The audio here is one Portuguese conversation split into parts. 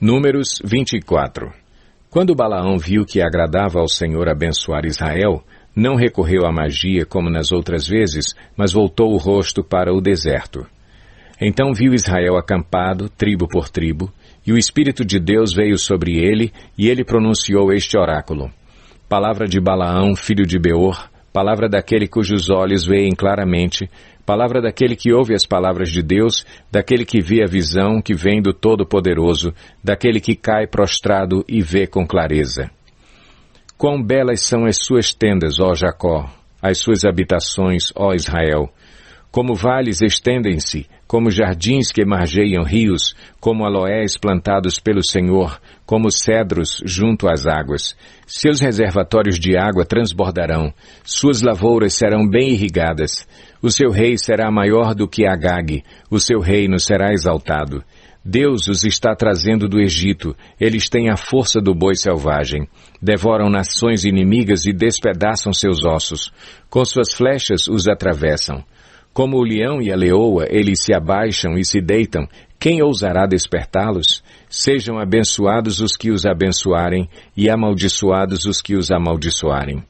Números 24. Quando Balaão viu que agradava ao Senhor abençoar Israel, não recorreu à magia como nas outras vezes, mas voltou o rosto para o deserto. Então viu Israel acampado, tribo por tribo, e o Espírito de Deus veio sobre ele, e ele pronunciou este oráculo. Palavra de Balaão, filho de Beor, palavra daquele cujos olhos veem claramente, palavra daquele que ouve as palavras de Deus, daquele que vê a visão que vem do Todo-Poderoso, daquele que cai prostrado e vê com clareza. Quão belas são as suas tendas, ó Jacó, as suas habitações, ó Israel! Como vales estendem-se, como jardins que margeiam rios, como aloés plantados pelo Senhor, como cedros junto às águas. Seus reservatórios de água transbordarão, suas lavouras serão bem irrigadas. O seu rei será maior do que Agag, o seu reino será exaltado. Deus os está trazendo do Egito, eles têm a força do boi selvagem. Devoram nações inimigas e despedaçam seus ossos. Com suas flechas os atravessam. Como o leão e a leoa, eles se abaixam e se deitam. Quem ousará despertá-los? Sejam abençoados os que os abençoarem, e amaldiçoados os que os amaldiçoarem.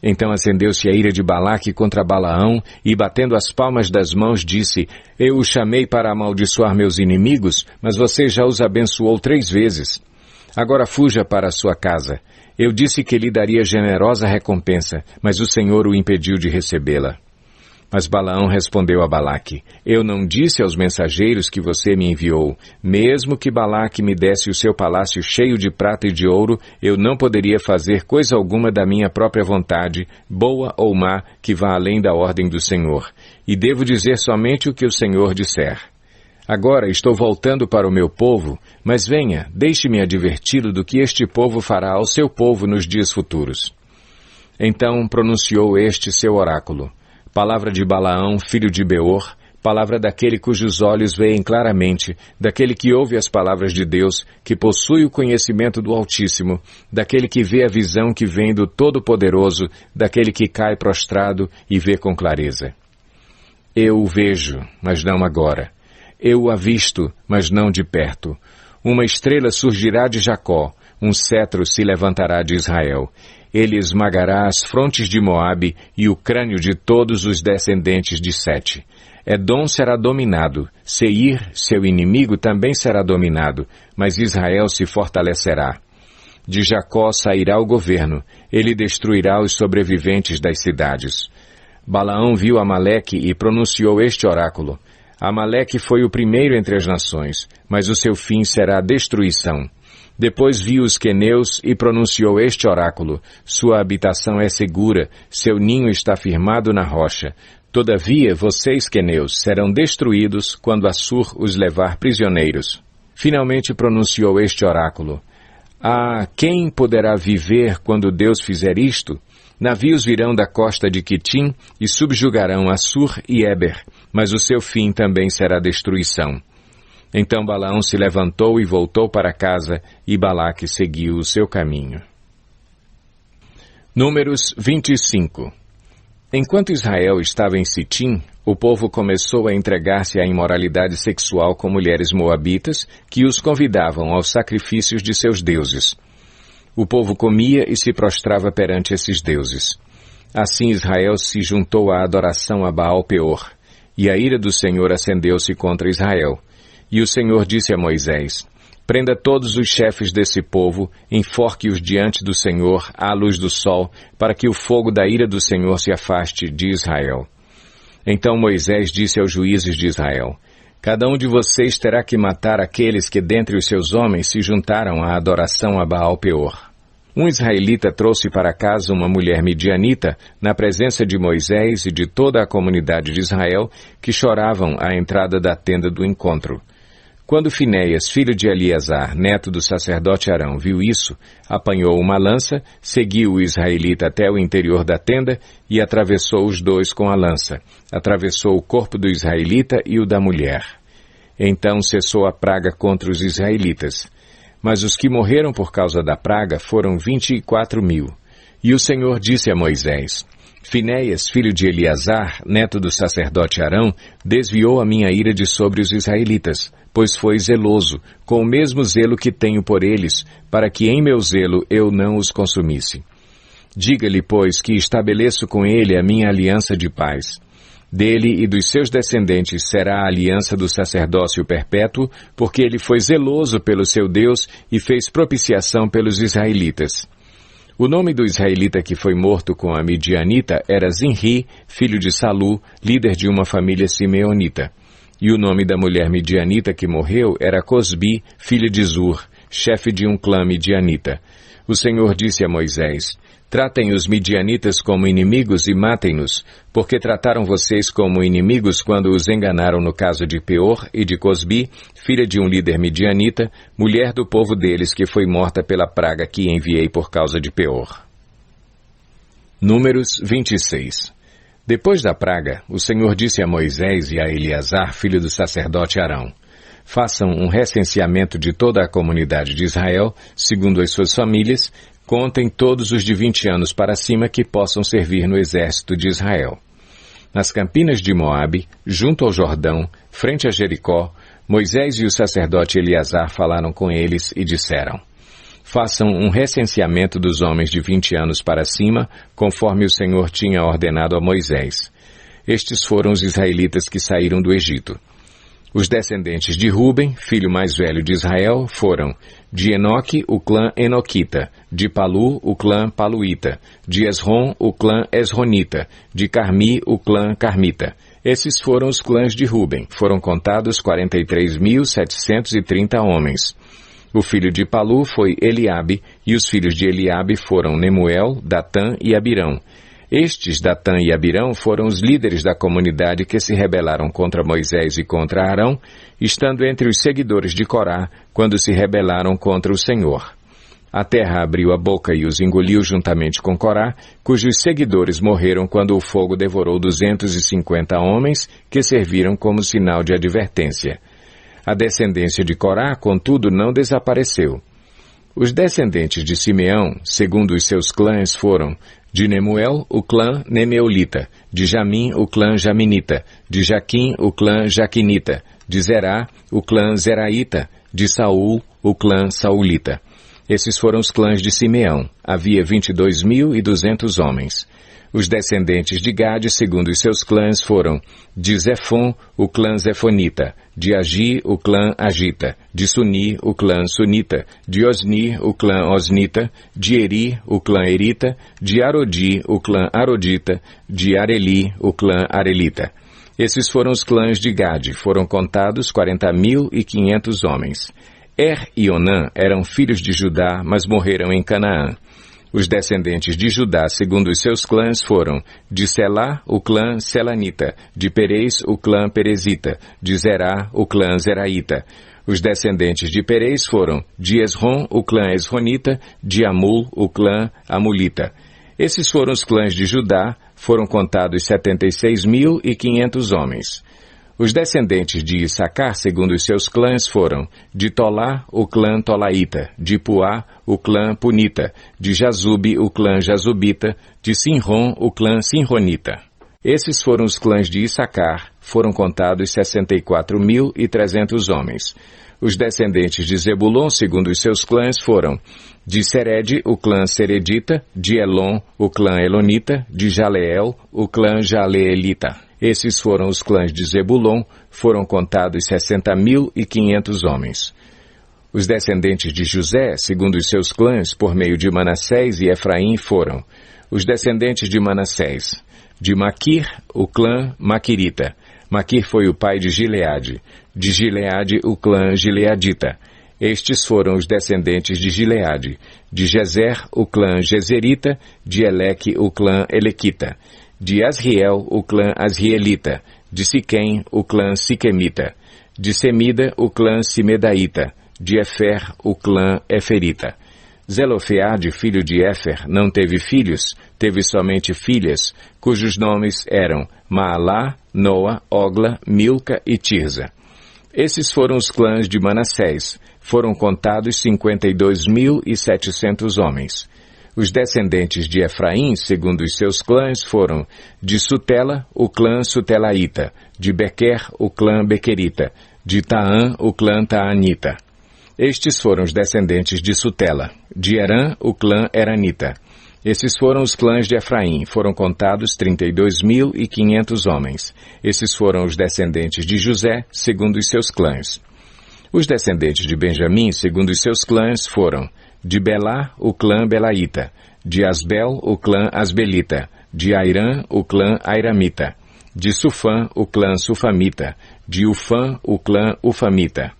Então acendeu-se a ira de Balaque contra Balaão, e batendo as palmas das mãos, disse: Eu o chamei para amaldiçoar meus inimigos, mas você já os abençoou 3 vezes. Agora fuja para a sua casa. Eu disse que lhe daria generosa recompensa, mas o Senhor o impediu de recebê-la. Mas Balaão respondeu a Balaque: Eu não disse aos mensageiros que você me enviou, mesmo que Balaque me desse o seu palácio cheio de prata e de ouro, eu não poderia fazer coisa alguma da minha própria vontade, boa ou má, que vá além da ordem do Senhor. E devo dizer somente o que o Senhor disser. Agora estou voltando para o meu povo, mas venha, deixe-me adverti-lo do que este povo fará ao seu povo nos dias futuros. Então pronunciou este seu oráculo. Palavra de Balaão, filho de Beor, palavra daquele cujos olhos veem claramente, daquele que ouve as palavras de Deus, que possui o conhecimento do Altíssimo, daquele que vê a visão que vem do Todo-Poderoso, daquele que cai prostrado e vê com clareza. Eu o vejo, mas não agora. Eu o avisto, mas não de perto. Uma estrela surgirá de Jacó, um cetro se levantará de Israel. Ele esmagará as frontes de Moabe e o crânio de todos os descendentes de Sete. Edom será dominado, Seir, seu inimigo, também será dominado, mas Israel se fortalecerá. De Jacó sairá o governo, ele destruirá os sobreviventes das cidades. Balaão viu Amaleque e pronunciou este oráculo. Amaleque foi o primeiro entre as nações, mas o seu fim será a destruição. Depois viu os queneus e pronunciou este oráculo. Sua habitação é segura, seu ninho está firmado na rocha. Todavia, vocês, queneus, serão destruídos quando Assur os levar prisioneiros. Finalmente pronunciou este oráculo. Ah, quem poderá viver quando Deus fizer isto? Navios virão da costa de Quitim e subjugarão Assur e Éber, mas o seu fim também será destruição. Então Balaão se levantou e voltou para casa, e Balaque seguiu o seu caminho. Números 25. Enquanto Israel estava em Sitim, o povo começou a entregar-se à imoralidade sexual com mulheres moabitas, que os convidavam aos sacrifícios de seus deuses. O povo comia e se prostrava perante esses deuses. Assim Israel se juntou à adoração a Baal-Peor, e a ira do Senhor acendeu-se contra Israel. E o Senhor disse a Moisés: Prenda todos os chefes desse povo, enforque-os diante do Senhor, à luz do sol, para que o fogo da ira do Senhor se afaste de Israel. Então Moisés disse aos juízes de Israel: Cada um de vocês terá que matar aqueles que dentre os seus homens se juntaram à adoração a Baal-Peor. Um israelita trouxe para casa uma mulher midianita, na presença de Moisés e de toda a comunidade de Israel, que choravam à entrada da tenda do encontro. Quando Finéias, filho de Eleazar, neto do sacerdote Arão, viu isso, apanhou uma lança, seguiu o israelita até o interior da tenda e atravessou os dois com a lança. Atravessou o corpo do israelita e o da mulher. Então cessou a praga contra os israelitas. Mas os que morreram por causa da praga foram 24.000. E o Senhor disse a Moisés: Finéias, filho de Eleazar, neto do sacerdote Arão, desviou a minha ira de sobre os israelitas, pois foi zeloso, com o mesmo zelo que tenho por eles, para que em meu zelo eu não os consumisse. Diga-lhe, pois, que estabeleço com ele a minha aliança de paz. Dele e dos seus descendentes será a aliança do sacerdócio perpétuo, porque ele foi zeloso pelo seu Deus e fez propiciação pelos israelitas. O nome do israelita que foi morto com a midianita era Zinri, filho de Salu, líder de uma família simeonita. E o nome da mulher midianita que morreu era Cosbi, filha de Zur, chefe de um clã midianita. O Senhor disse a Moisés: tratem os midianitas como inimigos e matem-nos, porque trataram vocês como inimigos quando os enganaram no caso de Peor e de Cosbi, filha de um líder midianita, mulher do povo deles que foi morta pela praga que enviei por causa de Peor. Números 26. Depois da praga, o Senhor disse a Moisés e a Eleazar, filho do sacerdote Arão: façam um recenseamento de toda a comunidade de Israel, segundo as suas famílias. Contem todos os de 20 anos para cima que possam servir no exército de Israel. Nas campinas de Moabe, junto ao Jordão, frente a Jericó, Moisés e o sacerdote Eleazar falaram com eles e disseram: façam um recenseamento dos homens de 20 anos para cima, conforme o Senhor tinha ordenado a Moisés. Estes foram os israelitas que saíram do Egito. Os descendentes de Ruben, filho mais velho de Israel, foram de Enoque, o clã Enoquita, de Palu, o clã Paluíta, de Esrom, o clã Esronita, de Carmi, o clã Carmita. Esses foram os clãs de Ruben. Foram contados 43.730 homens. O filho de Palu foi Eliabe, e os filhos de Eliabe foram Nemuel, Datã e Abirão. Estes, Datã e Abirão, foram os líderes da comunidade que se rebelaram contra Moisés e contra Arão, estando entre os seguidores de Corá, quando se rebelaram contra o Senhor. A terra abriu a boca e os engoliu juntamente com Corá, cujos seguidores morreram quando o fogo devorou 250 homens que serviram como sinal de advertência. A descendência de Corá, contudo, não desapareceu. Os descendentes de Simeão, segundo os seus clãs, foram de Nemuel, o clã Nemeolita, de Jamim, o clã Jaminita, de Jaquim, o clã Jaquinita, de Zerá, o clã Zeraíta, de Saul, o clã Saulita. Esses foram os clãs de Simeão. Havia 22.200 homens. Os descendentes de Gade, segundo os seus clãs, foram de Zefon, o clã Zefonita, de Agi, o clã Agita, de Suni, o clã Sunita, de Osni, o clã Osnita, de Eri, o clã Erita, de Arodi, o clã Arodita, de Areli, o clã Arelita. Esses foram os clãs de Gade. Foram contados 40.500 homens. E Onã eram filhos de Judá, mas morreram em Canaã. Os descendentes de Judá, segundo os seus clãs, foram de Selá, o clã Selanita, de Perez, o clã Perezita, de Zerá, o clã Zeraíta. Os descendentes de Perez foram de Esrom, o clã Esronita, de Amul, o clã Amulita. Esses foram os clãs de Judá, foram contados 76.500 homens. Os descendentes de Issacar, segundo os seus clãs, foram de Tolá, o clã Tolaíta, de Puá, o clã Punita, de Jazube, o clã Jazubita, de Sinrom, o clã Sinronita. Esses foram os clãs de Issacar, foram contados 64.300 homens. Os descendentes de Zebulon, segundo os seus clãs, foram de Sered, o clã Seredita, de Elon, o clã Elonita, de Jaleel, o clã Jaleelita. Esses foram os clãs de Zebulon, foram contados 60.500 homens. Os descendentes de José, segundo os seus clãs, por meio de Manassés e Efraim, foram os descendentes de Manassés, de Maquir, o clã Maquirita. Maquir foi o pai de Gileade, de Gileade, o clã Gileadita. Estes foram os descendentes de Gileade, de Gezer, o clã Gezerita, de Eleque, o clã Elequita, de Asriel, o clã Asrielita, de Siquém, o clã Siquemita, de Semida, o clã Simedaíta, de Efer, o clã Eferita. Zelofeade, filho de Éfer, não teve filhos, teve somente filhas, cujos nomes eram Maalá, Noa, Ogla, Milca e Tirza. Esses foram os clãs de Manassés, foram contados 52.700 homens. Os descendentes de Efraim, segundo os seus clãs, foram de Sutela, o clã Sutelaíta, de Bequer, o clã Bequerita, De Taã, o clã Taanita. Estes foram os descendentes de Sutela. De Herã, o clã Eranita. Esses foram os clãs de Efraim. Foram contados 32.500 homens. Esses foram os descendentes de José, segundo os seus clãs. Os descendentes de Benjamim, segundo os seus clãs, foram de Belá, o clã Belaíta. De Asbel, o clã Asbelita. De Airã, o clã Airamita. De Sufã, o clã Sufamita. De Ufã, o clã Ufamita.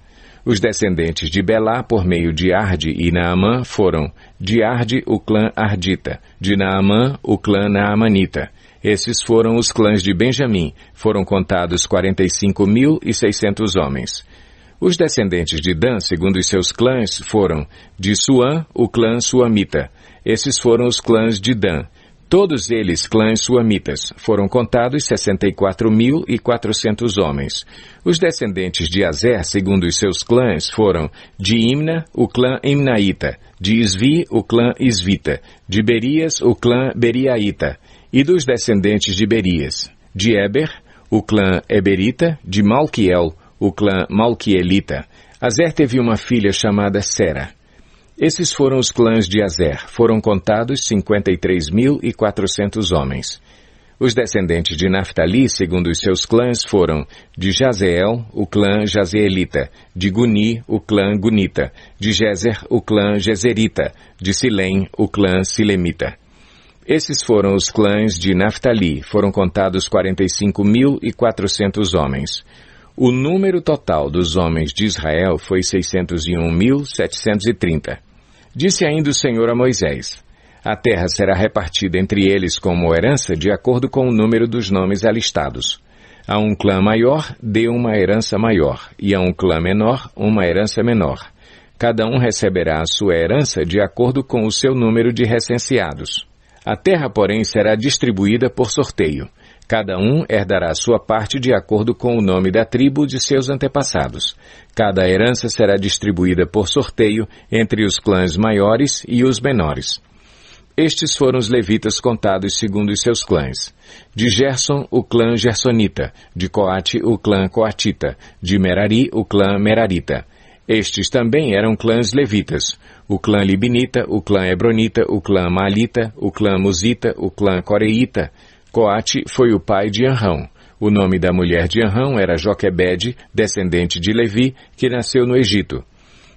Os descendentes de Belá, por meio de Arde e Naamã, foram de Arde, o clã Ardita. De Naamã, o clã Naamanita. Esses foram os clãs de Benjamim. Foram contados 45.600 homens. Os descendentes de Dan, segundo os seus clãs, foram de Suã, o clã Suamita. Esses foram os clãs de Dan. Todos eles clãs suamitas. Foram contados 64.400 homens. Os descendentes de Azer, segundo os seus clãs, foram de Imna, o clã Imnaíta. De Isvi, o clã Isvita. De Berias, o clã Beriaíta. E dos descendentes de Berias, de Eber, o clã Eberita. De Malquiel, o clã Malquielita. Azer teve uma filha chamada Sera. Esses foram os clãs de Azer. Foram contados 53.400 homens. Os descendentes de Naftali, segundo os seus clãs, foram de Jazeel, o clã Jazeelita. De Guni, o clã Gunita. De Jezer, o clã Jezerita. De Silém, o clã Silemita. Esses foram os clãs de Naftali. Foram contados 45.400 homens. O número total dos homens de Israel foi 601.730. Disse ainda o Senhor a Moisés: a terra será repartida entre eles como herança de acordo com o número dos nomes alistados. A um clã maior, dê uma herança maior, e a um clã menor, uma herança menor. Cada um receberá a sua herança de acordo com o seu número de recenseados. A terra, porém, será distribuída por sorteio. Cada um herdará sua parte de acordo com o nome da tribo de seus antepassados. Cada herança será distribuída por sorteio entre os clãs maiores e os menores. Estes foram os levitas contados segundo os seus clãs. De Gerson, o clã Gersonita. De Coate, o clã Coatita. De Merari, o clã Merarita. Estes também eram clãs levitas. O clã Libinita, o clã Hebronita, o clã Malita, o clã Musita, o clã Coreíta. Coate foi o pai de Anrão. O nome da mulher de Anrão era Joquebede, descendente de Levi, que nasceu no Egito.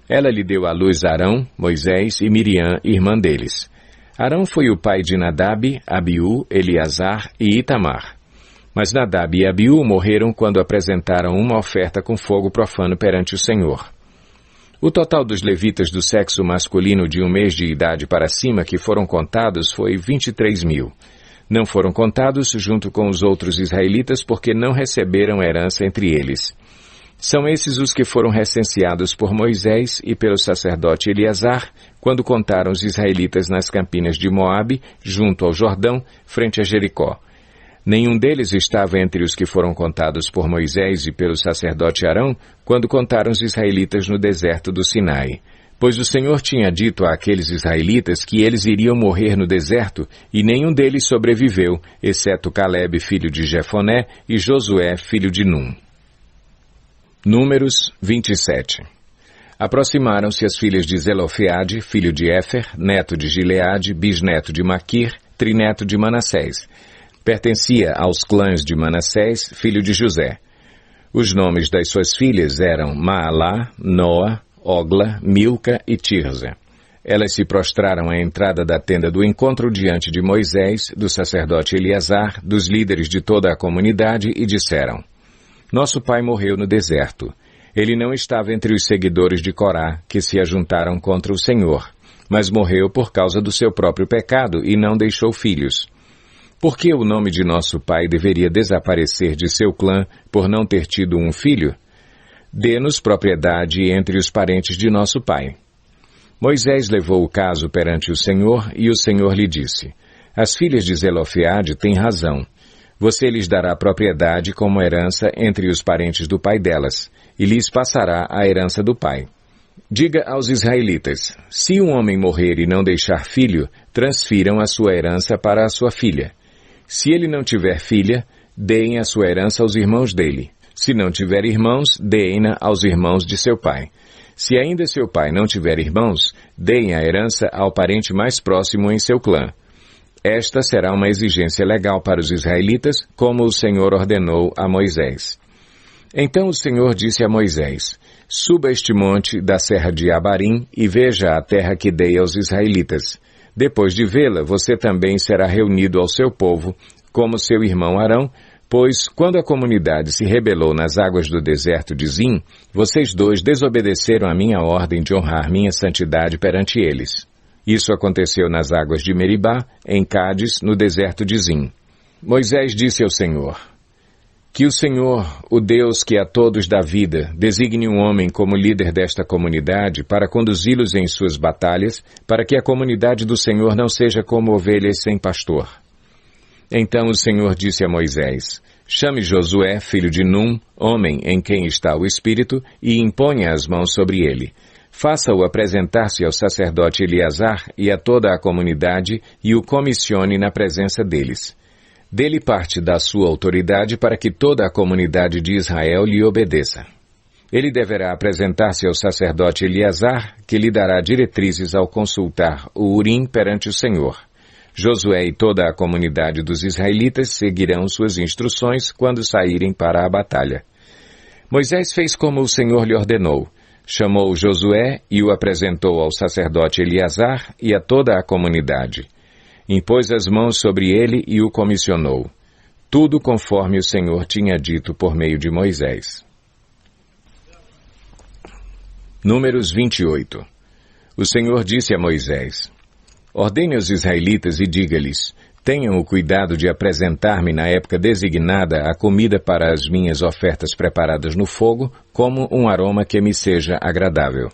Ela lhe deu à luz Arão, Moisés e Miriam, irmã deles. Arão foi o pai de Nadab, Abiú, Eleazar e Itamar. Mas Nadab e Abiú morreram quando apresentaram uma oferta com fogo profano perante o Senhor. O total dos levitas do sexo masculino de 1 mês de idade para cima que foram contados foi 23.000. Não foram contados junto com os outros israelitas porque não receberam herança entre eles. São esses os que foram recenseados por Moisés e pelo sacerdote Eleazar quando contaram os israelitas nas campinas de Moabe, junto ao Jordão, frente a Jericó. Nenhum deles estava entre os que foram contados por Moisés e pelo sacerdote Arão quando contaram os israelitas no deserto do Sinai. Pois o Senhor tinha dito àqueles israelitas que eles iriam morrer no deserto, e nenhum deles sobreviveu, exceto Calebe, filho de Jefoné, e Josué, filho de Num. Números 27. Aproximaram-se as filhas de Zelofeade, filho de Éfer, neto de Gileade, bisneto de Maquir, trineto de Manassés. Pertencia aos clãs de Manassés, filho de José. Os nomes das suas filhas eram Maalá, Noa, Ogla, Milca e Tirza. Elas se prostraram à entrada da tenda do encontro diante de Moisés, do sacerdote Eleazar, dos líderes de toda a comunidade e disseram: Nosso pai morreu no deserto. Ele não estava entre os seguidores de Corá, que se ajuntaram contra o Senhor, mas morreu por causa do seu próprio pecado e não deixou filhos. Por que o nome de nosso pai deveria desaparecer de seu clã por não ter tido um filho? Dê-nos propriedade entre os parentes de nosso pai. Moisés levou o caso perante o Senhor, e o Senhor lhe disse: As filhas de Zelofeade têm razão. Você lhes dará propriedade como herança entre os parentes do pai delas, e lhes passará a herança do pai. Diga aos israelitas: se um homem morrer e não deixar filho, transfiram a sua herança para a sua filha. Se ele não tiver filha, deem a sua herança aos irmãos dele. Se não tiver irmãos, deem-na aos irmãos de seu pai. Se ainda seu pai não tiver irmãos, deem a herança ao parente mais próximo em seu clã. Esta será uma exigência legal para os israelitas, como o Senhor ordenou a Moisés. Então o Senhor disse a Moisés: Suba este monte da serra de Abarim e veja a terra que dei aos israelitas. Depois de vê-la, você também será reunido ao seu povo, como seu irmão Arão, pois, quando a comunidade se rebelou nas águas do deserto de Zim, vocês dois desobedeceram a minha ordem de honrar minha santidade perante eles. Isso aconteceu nas águas de Meribá, em Cádiz, no deserto de Zim. Moisés disse ao Senhor: Que o Senhor, o Deus que a todos dá vida, designe um homem como líder desta comunidade para conduzi-los em suas batalhas, para que a comunidade do Senhor não seja como ovelhas sem pastor. Então o Senhor disse a Moisés: Chame Josué, filho de Num, homem em quem está o Espírito, e imponha as mãos sobre ele. Faça-o apresentar-se ao sacerdote Eleazar e a toda a comunidade e o comissione na presença deles. Dê-lhe parte da sua autoridade para que toda a comunidade de Israel lhe obedeça. Ele deverá apresentar-se ao sacerdote Eleazar, que lhe dará diretrizes ao consultar o Urim perante o Senhor. Josué e toda a comunidade dos israelitas seguirão suas instruções quando saírem para a batalha. Moisés fez como o Senhor lhe ordenou. Chamou Josué e o apresentou ao sacerdote Eleazar e a toda a comunidade. Impôs as mãos sobre ele e o comissionou. Tudo conforme o Senhor tinha dito por meio de Moisés. Números 28. O Senhor disse a Moisés: Ordene aos israelitas e diga-lhes: Tenham o cuidado de apresentar-me na época designada a comida para as minhas ofertas preparadas no fogo, como um aroma que me seja agradável.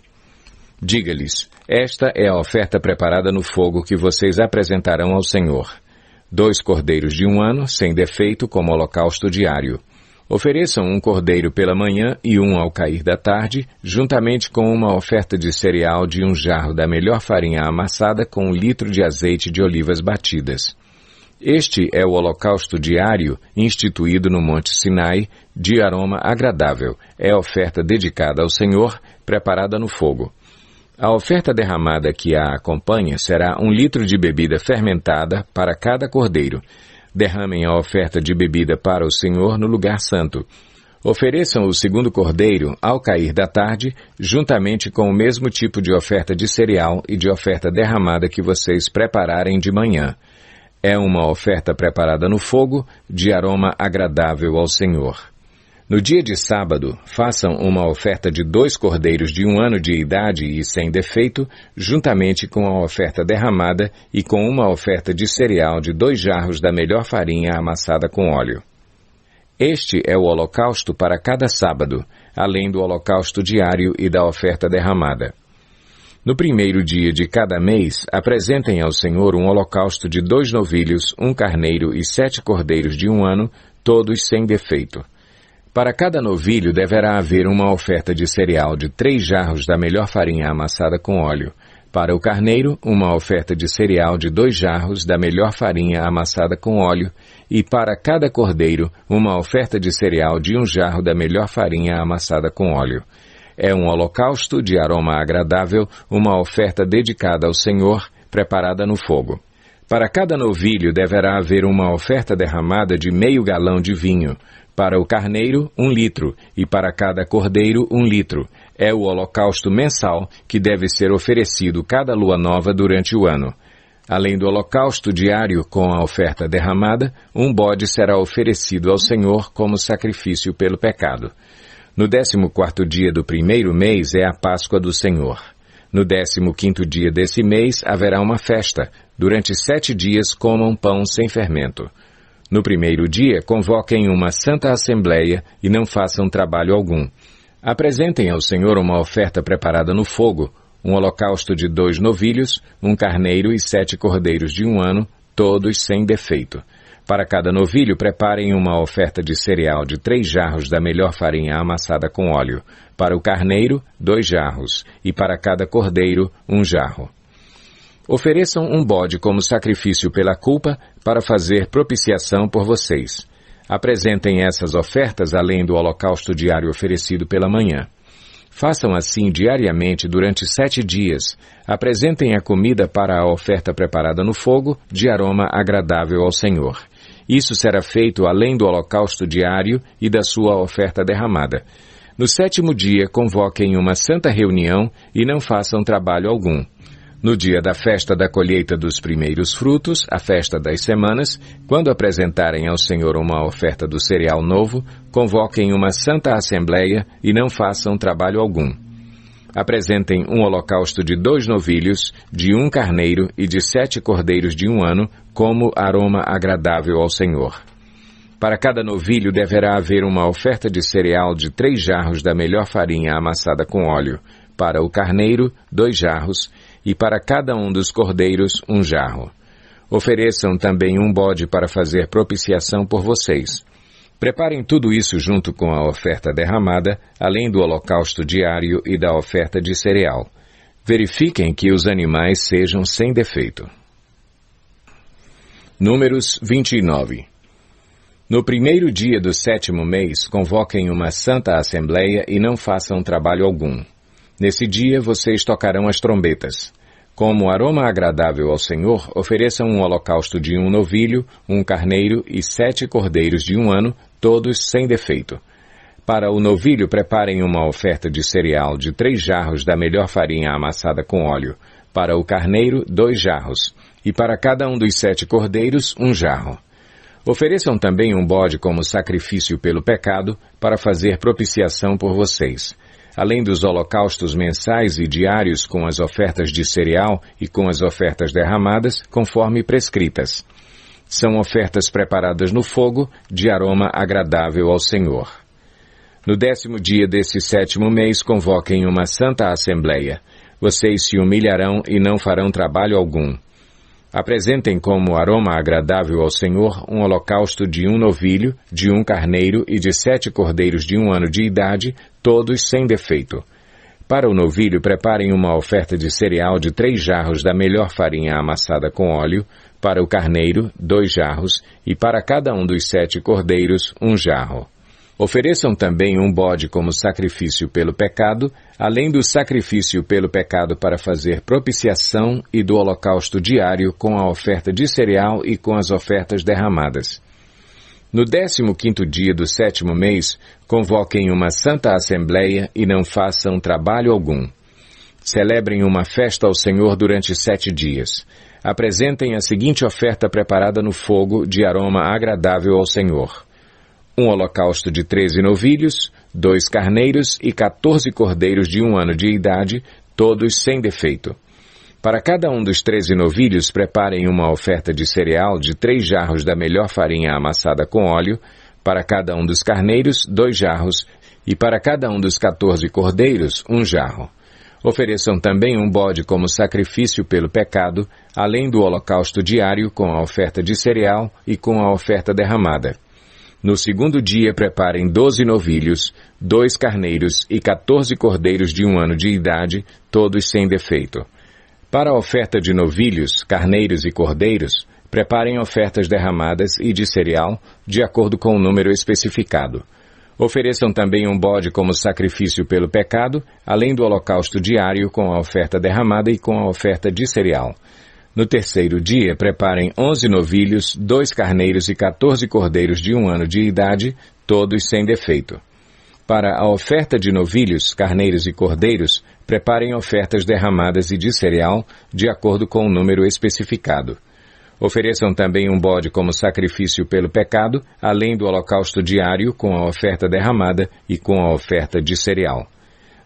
Diga-lhes: Esta é a oferta preparada no fogo que vocês apresentarão ao Senhor. 2 cordeiros de 1 ano, sem defeito, como holocausto diário. Ofereçam um cordeiro pela manhã e um ao cair da tarde, juntamente com uma oferta de cereal de 1 jarro da melhor farinha amassada com 1 litro de azeite de olivas batidas. Este é o holocausto diário instituído no Monte Sinai, de aroma agradável. É a oferta dedicada ao Senhor, preparada no fogo. A oferta derramada que a acompanha será 1 litro de bebida fermentada para cada cordeiro. Derramem a oferta de bebida para o Senhor no lugar santo. Ofereçam o 2º cordeiro ao cair da tarde, juntamente com o mesmo tipo de oferta de cereal e de oferta derramada que vocês prepararem de manhã. É uma oferta preparada no fogo, de aroma agradável ao Senhor. No dia de sábado, façam uma oferta de 2 cordeiros de 1 ano de idade e sem defeito, juntamente com a oferta derramada e com uma oferta de cereal de 2 jarros da melhor farinha amassada com óleo. Este é o holocausto para cada sábado, além do holocausto diário e da oferta derramada. No 1º dia de cada mês, apresentem ao Senhor um holocausto de 2 novilhos, 1 carneiro e 7 cordeiros de 1 ano, todos sem defeito. Para cada novilho deverá haver uma oferta de cereal de 3 jarros da melhor farinha amassada com óleo. Para o carneiro, uma oferta de cereal de 2 jarros da melhor farinha amassada com óleo. E para cada cordeiro, uma oferta de cereal de 1 jarro da melhor farinha amassada com óleo. É um holocausto de aroma agradável, uma oferta dedicada ao Senhor, preparada no fogo. Para cada novilho deverá haver uma oferta derramada de meio galão de vinho. Para o carneiro, 1 litro, e para cada cordeiro, 1 litro. É o holocausto mensal que deve ser oferecido cada lua nova durante o ano. Além do holocausto diário com a oferta derramada, 1 bode será oferecido ao Senhor como sacrifício pelo pecado. No 14º dia do 1º mês é a Páscoa do Senhor. No 15º dia desse mês haverá uma festa. Durante 7 dias comam pão sem fermento. No 1º dia, convoquem uma santa assembleia e não façam trabalho algum. Apresentem ao Senhor uma oferta preparada no fogo, um holocausto de 2 novilhos, 1 carneiro e 7 cordeiros de 1 ano, todos sem defeito. Para cada novilho, preparem uma oferta de cereal de 3 jarros da melhor farinha amassada com óleo. Para o carneiro, 2 jarros, e para cada cordeiro, 1 jarro. Ofereçam um bode como sacrifício pela culpa para fazer propiciação por vocês. Apresentem essas ofertas além do holocausto diário oferecido pela manhã. Façam assim diariamente durante 7 dias. Apresentem a comida para a oferta preparada no fogo, de aroma agradável ao Senhor. Isso será feito além do holocausto diário e da sua oferta derramada. No 7º dia, convoquem uma santa reunião e não façam trabalho algum. No dia da festa da colheita dos primeiros frutos, a festa das semanas, quando apresentarem ao Senhor uma oferta do cereal novo, convoquem uma santa assembleia e não façam trabalho algum. Apresentem um holocausto de 2 novilhos, de 1 carneiro e de 7 cordeiros de 1 ano, como aroma agradável ao Senhor. Para cada novilho deverá haver uma oferta de cereal de 3 jarros da melhor farinha amassada com óleo, para o carneiro, 2 jarros, e para cada um dos cordeiros, 1 jarro. Ofereçam também um bode para fazer propiciação por vocês. Preparem tudo isso junto com a oferta derramada, além do holocausto diário e da oferta de cereal. Verifiquem que os animais sejam sem defeito. Números 29. No 1º dia do 7º mês, convoquem uma santa assembleia e não façam trabalho algum. Nesse dia, vocês tocarão as trombetas. Como aroma agradável ao Senhor, ofereçam um holocausto de 1 novilho, 1 carneiro e 7 cordeiros de 1 ano, todos sem defeito. Para o novilho, preparem uma oferta de cereal de 3 jarros da melhor farinha amassada com óleo. Para o carneiro, 2 jarros. E para cada um dos 7 cordeiros, 1 jarro. Ofereçam também um bode como sacrifício pelo pecado, para fazer propiciação por vocês. Além dos holocaustos mensais e diários com as ofertas de cereal e com as ofertas derramadas, conforme prescritas. São ofertas preparadas no fogo, de aroma agradável ao Senhor. No 10º dia desse 7º mês, convoquem uma santa assembleia. Vocês se humilharão e não farão trabalho algum. Apresentem como aroma agradável ao Senhor um holocausto de 1 novilho, de 1 carneiro e de 7 cordeiros de 1 ano de idade, todos sem defeito. Para o novilho, preparem uma oferta de cereal de 3 jarros da melhor farinha amassada com óleo, para o carneiro, 2 jarros, e para cada um dos 7 cordeiros, 1 jarro. Ofereçam também um bode como sacrifício pelo pecado, além do sacrifício pelo pecado para fazer propiciação e do holocausto diário com a oferta de cereal e com as ofertas derramadas. No 15º dia do 7º mês, convoquem uma santa assembleia e não façam trabalho algum. Celebrem uma festa ao Senhor durante 7 dias. Apresentem a seguinte oferta preparada no fogo de aroma agradável ao Senhor. Um holocausto de 13 novilhos, 2 carneiros e 14 cordeiros de 1 ano de idade, todos sem defeito. Para cada um dos 13 novilhos, preparem uma oferta de cereal de 3 jarros da melhor farinha amassada com óleo, para cada um dos carneiros, 2 jarros, e para cada um dos 14 cordeiros, 1 jarro. Ofereçam também um bode como sacrifício pelo pecado, além do holocausto diário com a oferta de cereal e com a oferta derramada. No 2º dia, preparem 12 novilhos, 2 carneiros e 14 cordeiros de 1 ano de idade, todos sem defeito. Para a oferta de novilhos, carneiros e cordeiros, preparem ofertas derramadas e de cereal, de acordo com o número especificado. Ofereçam também um bode como sacrifício pelo pecado, além do holocausto diário com a oferta derramada e com a oferta de cereal. No 3º dia, preparem 11 novilhos, 2 carneiros e 14 cordeiros de 1 ano de idade, todos sem defeito. Para a oferta de novilhos, carneiros e cordeiros, preparem ofertas derramadas e de cereal, de acordo com o número especificado. Ofereçam também um bode como sacrifício pelo pecado, além do holocausto diário com a oferta derramada e com a oferta de cereal.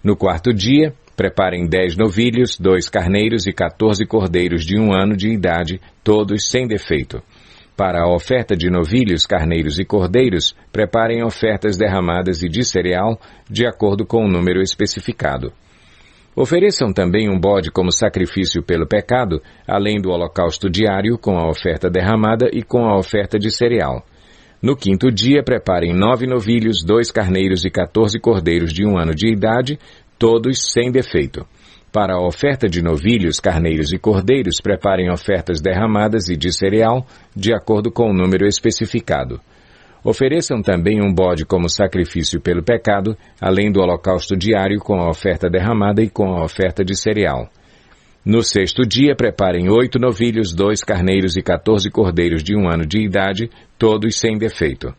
No 4º dia, preparem 10 novilhos, 2 carneiros e 14 cordeiros de 1 ano de idade, todos sem defeito. Para a oferta de novilhos, carneiros e cordeiros, preparem ofertas derramadas e de cereal, de acordo com o número especificado. Ofereçam também um bode como sacrifício pelo pecado, além do holocausto diário com a oferta derramada e com a oferta de cereal. No 5º dia, preparem 9 novilhos, 2 carneiros e 14 cordeiros de 1 ano de idade, todos sem defeito. Para a oferta de novilhos, carneiros e cordeiros, preparem ofertas derramadas e de cereal, de acordo com o número especificado. Ofereçam também um bode como sacrifício pelo pecado, além do holocausto diário com a oferta derramada e com a oferta de cereal. No 6º dia, preparem 8 novilhos, 2 carneiros e 14 cordeiros de 1 ano de idade, todos sem defeito.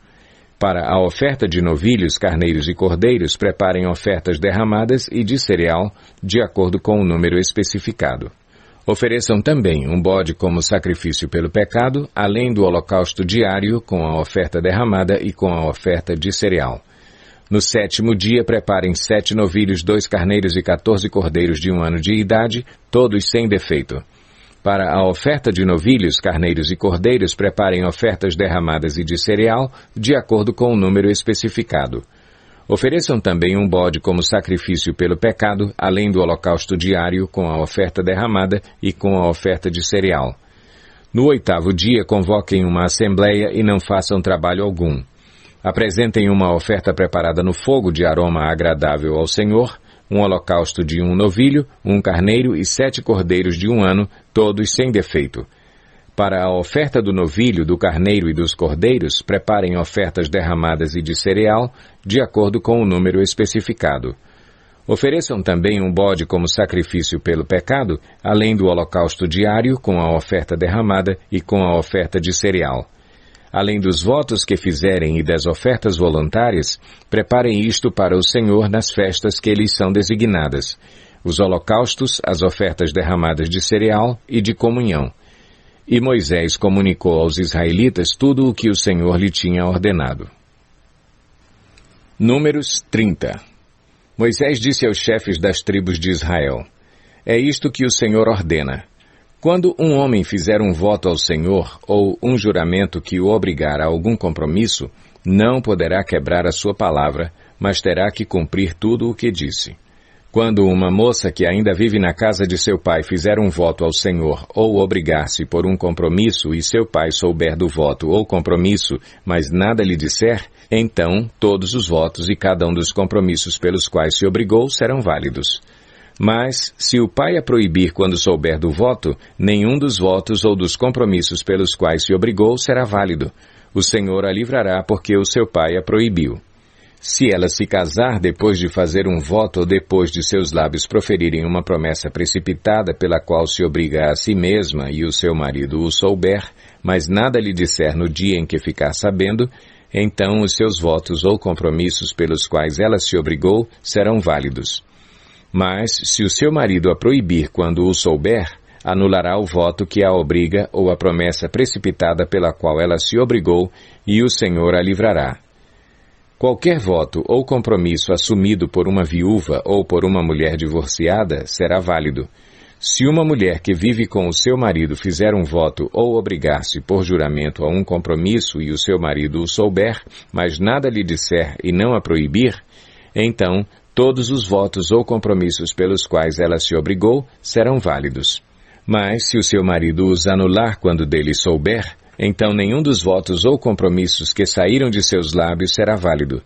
Para a oferta de novilhos, carneiros e cordeiros, preparem ofertas derramadas e de cereal, de acordo com o número especificado. Ofereçam também um bode como sacrifício pelo pecado, além do holocausto diário com a oferta derramada e com a oferta de cereal. No 7º dia, preparem 7 novilhos, 2 carneiros e 14 cordeiros de 1 ano de idade, todos sem defeito. Para a oferta de novilhos, carneiros e cordeiros, preparem ofertas derramadas e de cereal, de acordo com o número especificado. Ofereçam também um bode como sacrifício pelo pecado, além do holocausto diário com a oferta derramada e com a oferta de cereal. No 8º dia, convoquem uma assembleia e não façam trabalho algum. Apresentem uma oferta preparada no fogo de aroma agradável ao Senhor, um holocausto de 1 novilho, 1 carneiro e 7 cordeiros de 1 ano, todos sem defeito. Para a oferta do novilho, do carneiro e dos cordeiros, preparem ofertas derramadas e de cereal, de acordo com o número especificado. Ofereçam também um bode como sacrifício pelo pecado, além do holocausto diário com a oferta derramada e com a oferta de cereal. Além dos votos que fizerem e das ofertas voluntárias, preparem isto para o Senhor nas festas que lhes são designadas, os holocaustos, as ofertas derramadas de cereal e de comunhão. E Moisés comunicou aos israelitas tudo o que o Senhor lhe tinha ordenado. Números 30. Moisés disse aos chefes das tribos de Israel: É isto que o Senhor ordena. Quando um homem fizer um voto ao Senhor, ou um juramento que o obrigar a algum compromisso, não poderá quebrar a sua palavra, mas terá que cumprir tudo o que disse. Quando uma moça que ainda vive na casa de seu pai fizer um voto ao Senhor, ou obrigar-se por um compromisso, e seu pai souber do voto ou compromisso, mas nada lhe disser, então todos os votos e cada um dos compromissos pelos quais se obrigou serão válidos. Mas, se o pai a proibir quando souber do voto, nenhum dos votos ou dos compromissos pelos quais se obrigou será válido. O Senhor a livrará porque o seu pai a proibiu. Se ela se casar depois de fazer um voto ou depois de seus lábios proferirem uma promessa precipitada pela qual se obriga a si mesma e o seu marido o souber, mas nada lhe disser no dia em que ficar sabendo, então os seus votos ou compromissos pelos quais ela se obrigou serão válidos. Mas, se o seu marido a proibir quando o souber, anulará o voto que a obriga ou a promessa precipitada pela qual ela se obrigou, e o Senhor a livrará. Qualquer voto ou compromisso assumido por uma viúva ou por uma mulher divorciada será válido. Se uma mulher que vive com o seu marido fizer um voto ou obrigar-se por juramento a um compromisso e o seu marido o souber, mas nada lhe disser e não a proibir, então todos os votos ou compromissos pelos quais ela se obrigou serão válidos. Mas se o seu marido os anular quando dele souber, então nenhum dos votos ou compromissos que saíram de seus lábios será válido.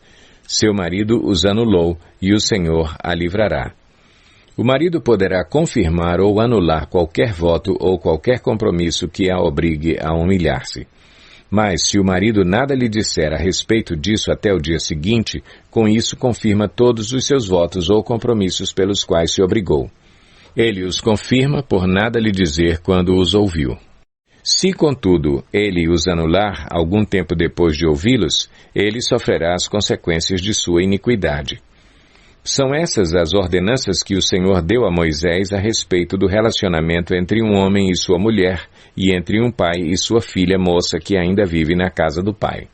Seu marido os anulou e o Senhor a livrará. O marido poderá confirmar ou anular qualquer voto ou qualquer compromisso que a obrigue a humilhar-se. Mas se o marido nada lhe disser a respeito disso até o dia seguinte, com isso confirma todos os seus votos ou compromissos pelos quais se obrigou. Ele os confirma por nada lhe dizer quando os ouviu. Se, contudo, ele os anular algum tempo depois de ouvi-los, ele sofrerá as consequências de sua iniquidade. São essas as ordenanças que o Senhor deu a Moisés a respeito do relacionamento entre um homem e sua mulher, e entre um pai e sua filha moça que ainda vive na casa do pai.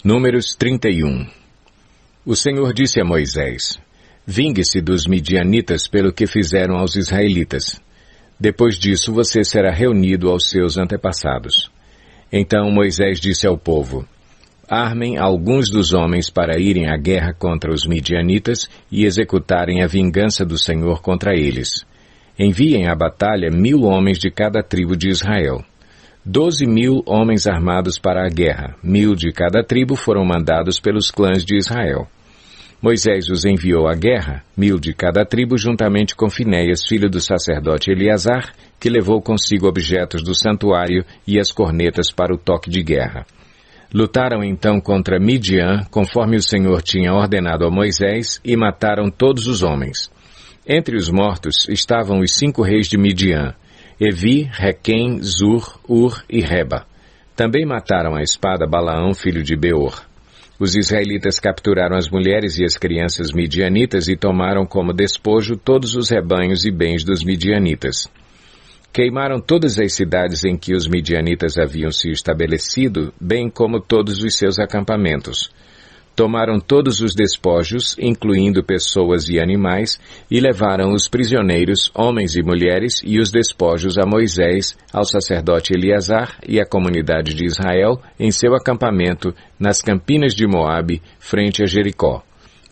Números 31. O Senhor disse a Moisés: Vingue-se dos midianitas pelo que fizeram aos israelitas. Depois disso você será reunido aos seus antepassados. Então Moisés disse ao povo: Armem alguns dos homens para irem à guerra contra os midianitas e executarem a vingança do Senhor contra eles. Enviem à batalha 1.000 homens de cada tribo de Israel. 12.000 homens armados para a guerra, 1.000 de cada tribo foram mandados pelos clãs de Israel. Moisés os enviou à guerra, 1.000 de cada tribo, juntamente com Finéias, filho do sacerdote Eleazar, que levou consigo objetos do santuário e as cornetas para o toque de guerra. Lutaram então contra Midian, conforme o Senhor tinha ordenado a Moisés, e mataram todos os homens. Entre os mortos estavam os 5 reis de Midian, Evi, Requem, Zur, Ur e Reba. Também mataram à espada Balaão, filho de Beor. Os israelitas capturaram as mulheres e as crianças midianitas e tomaram como despojo todos os rebanhos e bens dos midianitas. Queimaram todas as cidades em que os midianitas haviam se estabelecido, bem como todos os seus acampamentos. Tomaram todos os despojos, incluindo pessoas e animais, e levaram os prisioneiros, homens e mulheres, e os despojos a Moisés, ao sacerdote Eleazar e à comunidade de Israel, em seu acampamento, nas campinas de Moabe, frente a Jericó.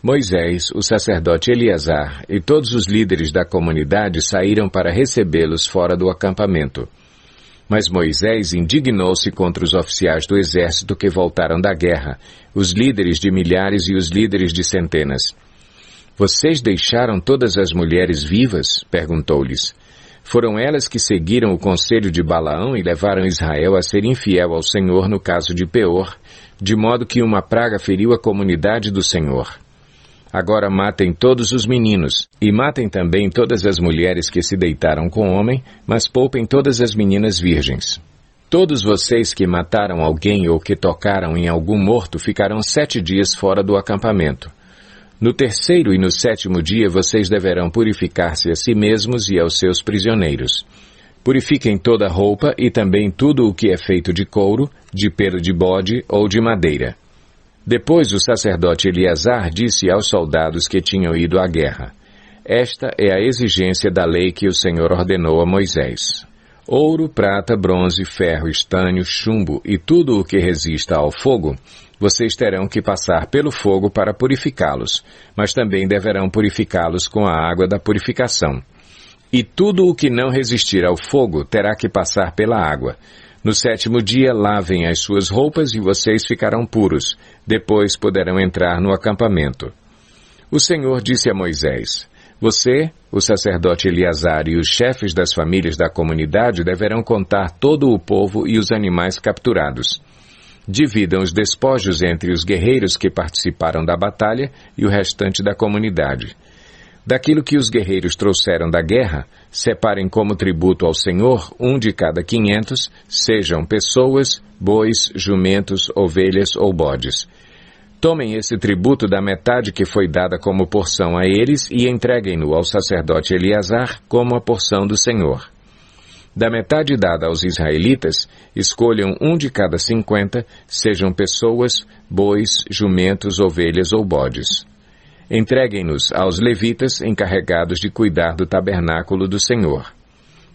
Moisés, o sacerdote Eleazar e todos os líderes da comunidade saíram para recebê-los fora do acampamento. Mas Moisés indignou-se contra os oficiais do exército que voltaram da guerra, os líderes de milhares e os líderes de centenas. Vocês deixaram todas as mulheres vivas? Perguntou-lhes. Foram elas que seguiram o conselho de Balaão e levaram Israel a ser infiel ao Senhor no caso de Peor, de modo que uma praga feriu a comunidade do Senhor. Agora matem todos os meninos, e matem também todas as mulheres que se deitaram com homem, mas poupem todas as meninas virgens. Todos vocês que mataram alguém ou que tocaram em algum morto ficarão 7 dias fora do acampamento. No 3º e no 7º dia vocês deverão purificar-se a si mesmos e aos seus prisioneiros. Purifiquem toda a roupa e também tudo o que é feito de couro, de pelo de bode ou de madeira. Depois o sacerdote Eleazar disse aos soldados que tinham ido à guerra: Esta é a exigência da lei que o Senhor ordenou a Moisés. Ouro, prata, bronze, ferro, estanho, chumbo e tudo o que resista ao fogo, vocês terão que passar pelo fogo para purificá-los, mas também deverão purificá-los com a água da purificação. E tudo o que não resistir ao fogo terá que passar pela água. No 7º dia, lavem as suas roupas e vocês ficarão puros. Depois poderão entrar no acampamento. O Senhor disse a Moisés: Você, o sacerdote Eleazar e os chefes das famílias da comunidade deverão contar todo o povo e os animais capturados. Dividam os despojos entre os guerreiros que participaram da batalha e o restante da comunidade. Daquilo que os guerreiros trouxeram da guerra, separem como tributo ao Senhor 1 de cada 500, sejam pessoas, bois, jumentos, ovelhas ou bodes. Tomem esse tributo da metade que foi dada como porção a eles e entreguem-no ao sacerdote Eleazar como a porção do Senhor. Da metade dada aos israelitas, escolham 1 de cada 50, sejam pessoas, bois, jumentos, ovelhas ou bodes. Entreguem-nos aos levitas encarregados de cuidar do tabernáculo do Senhor.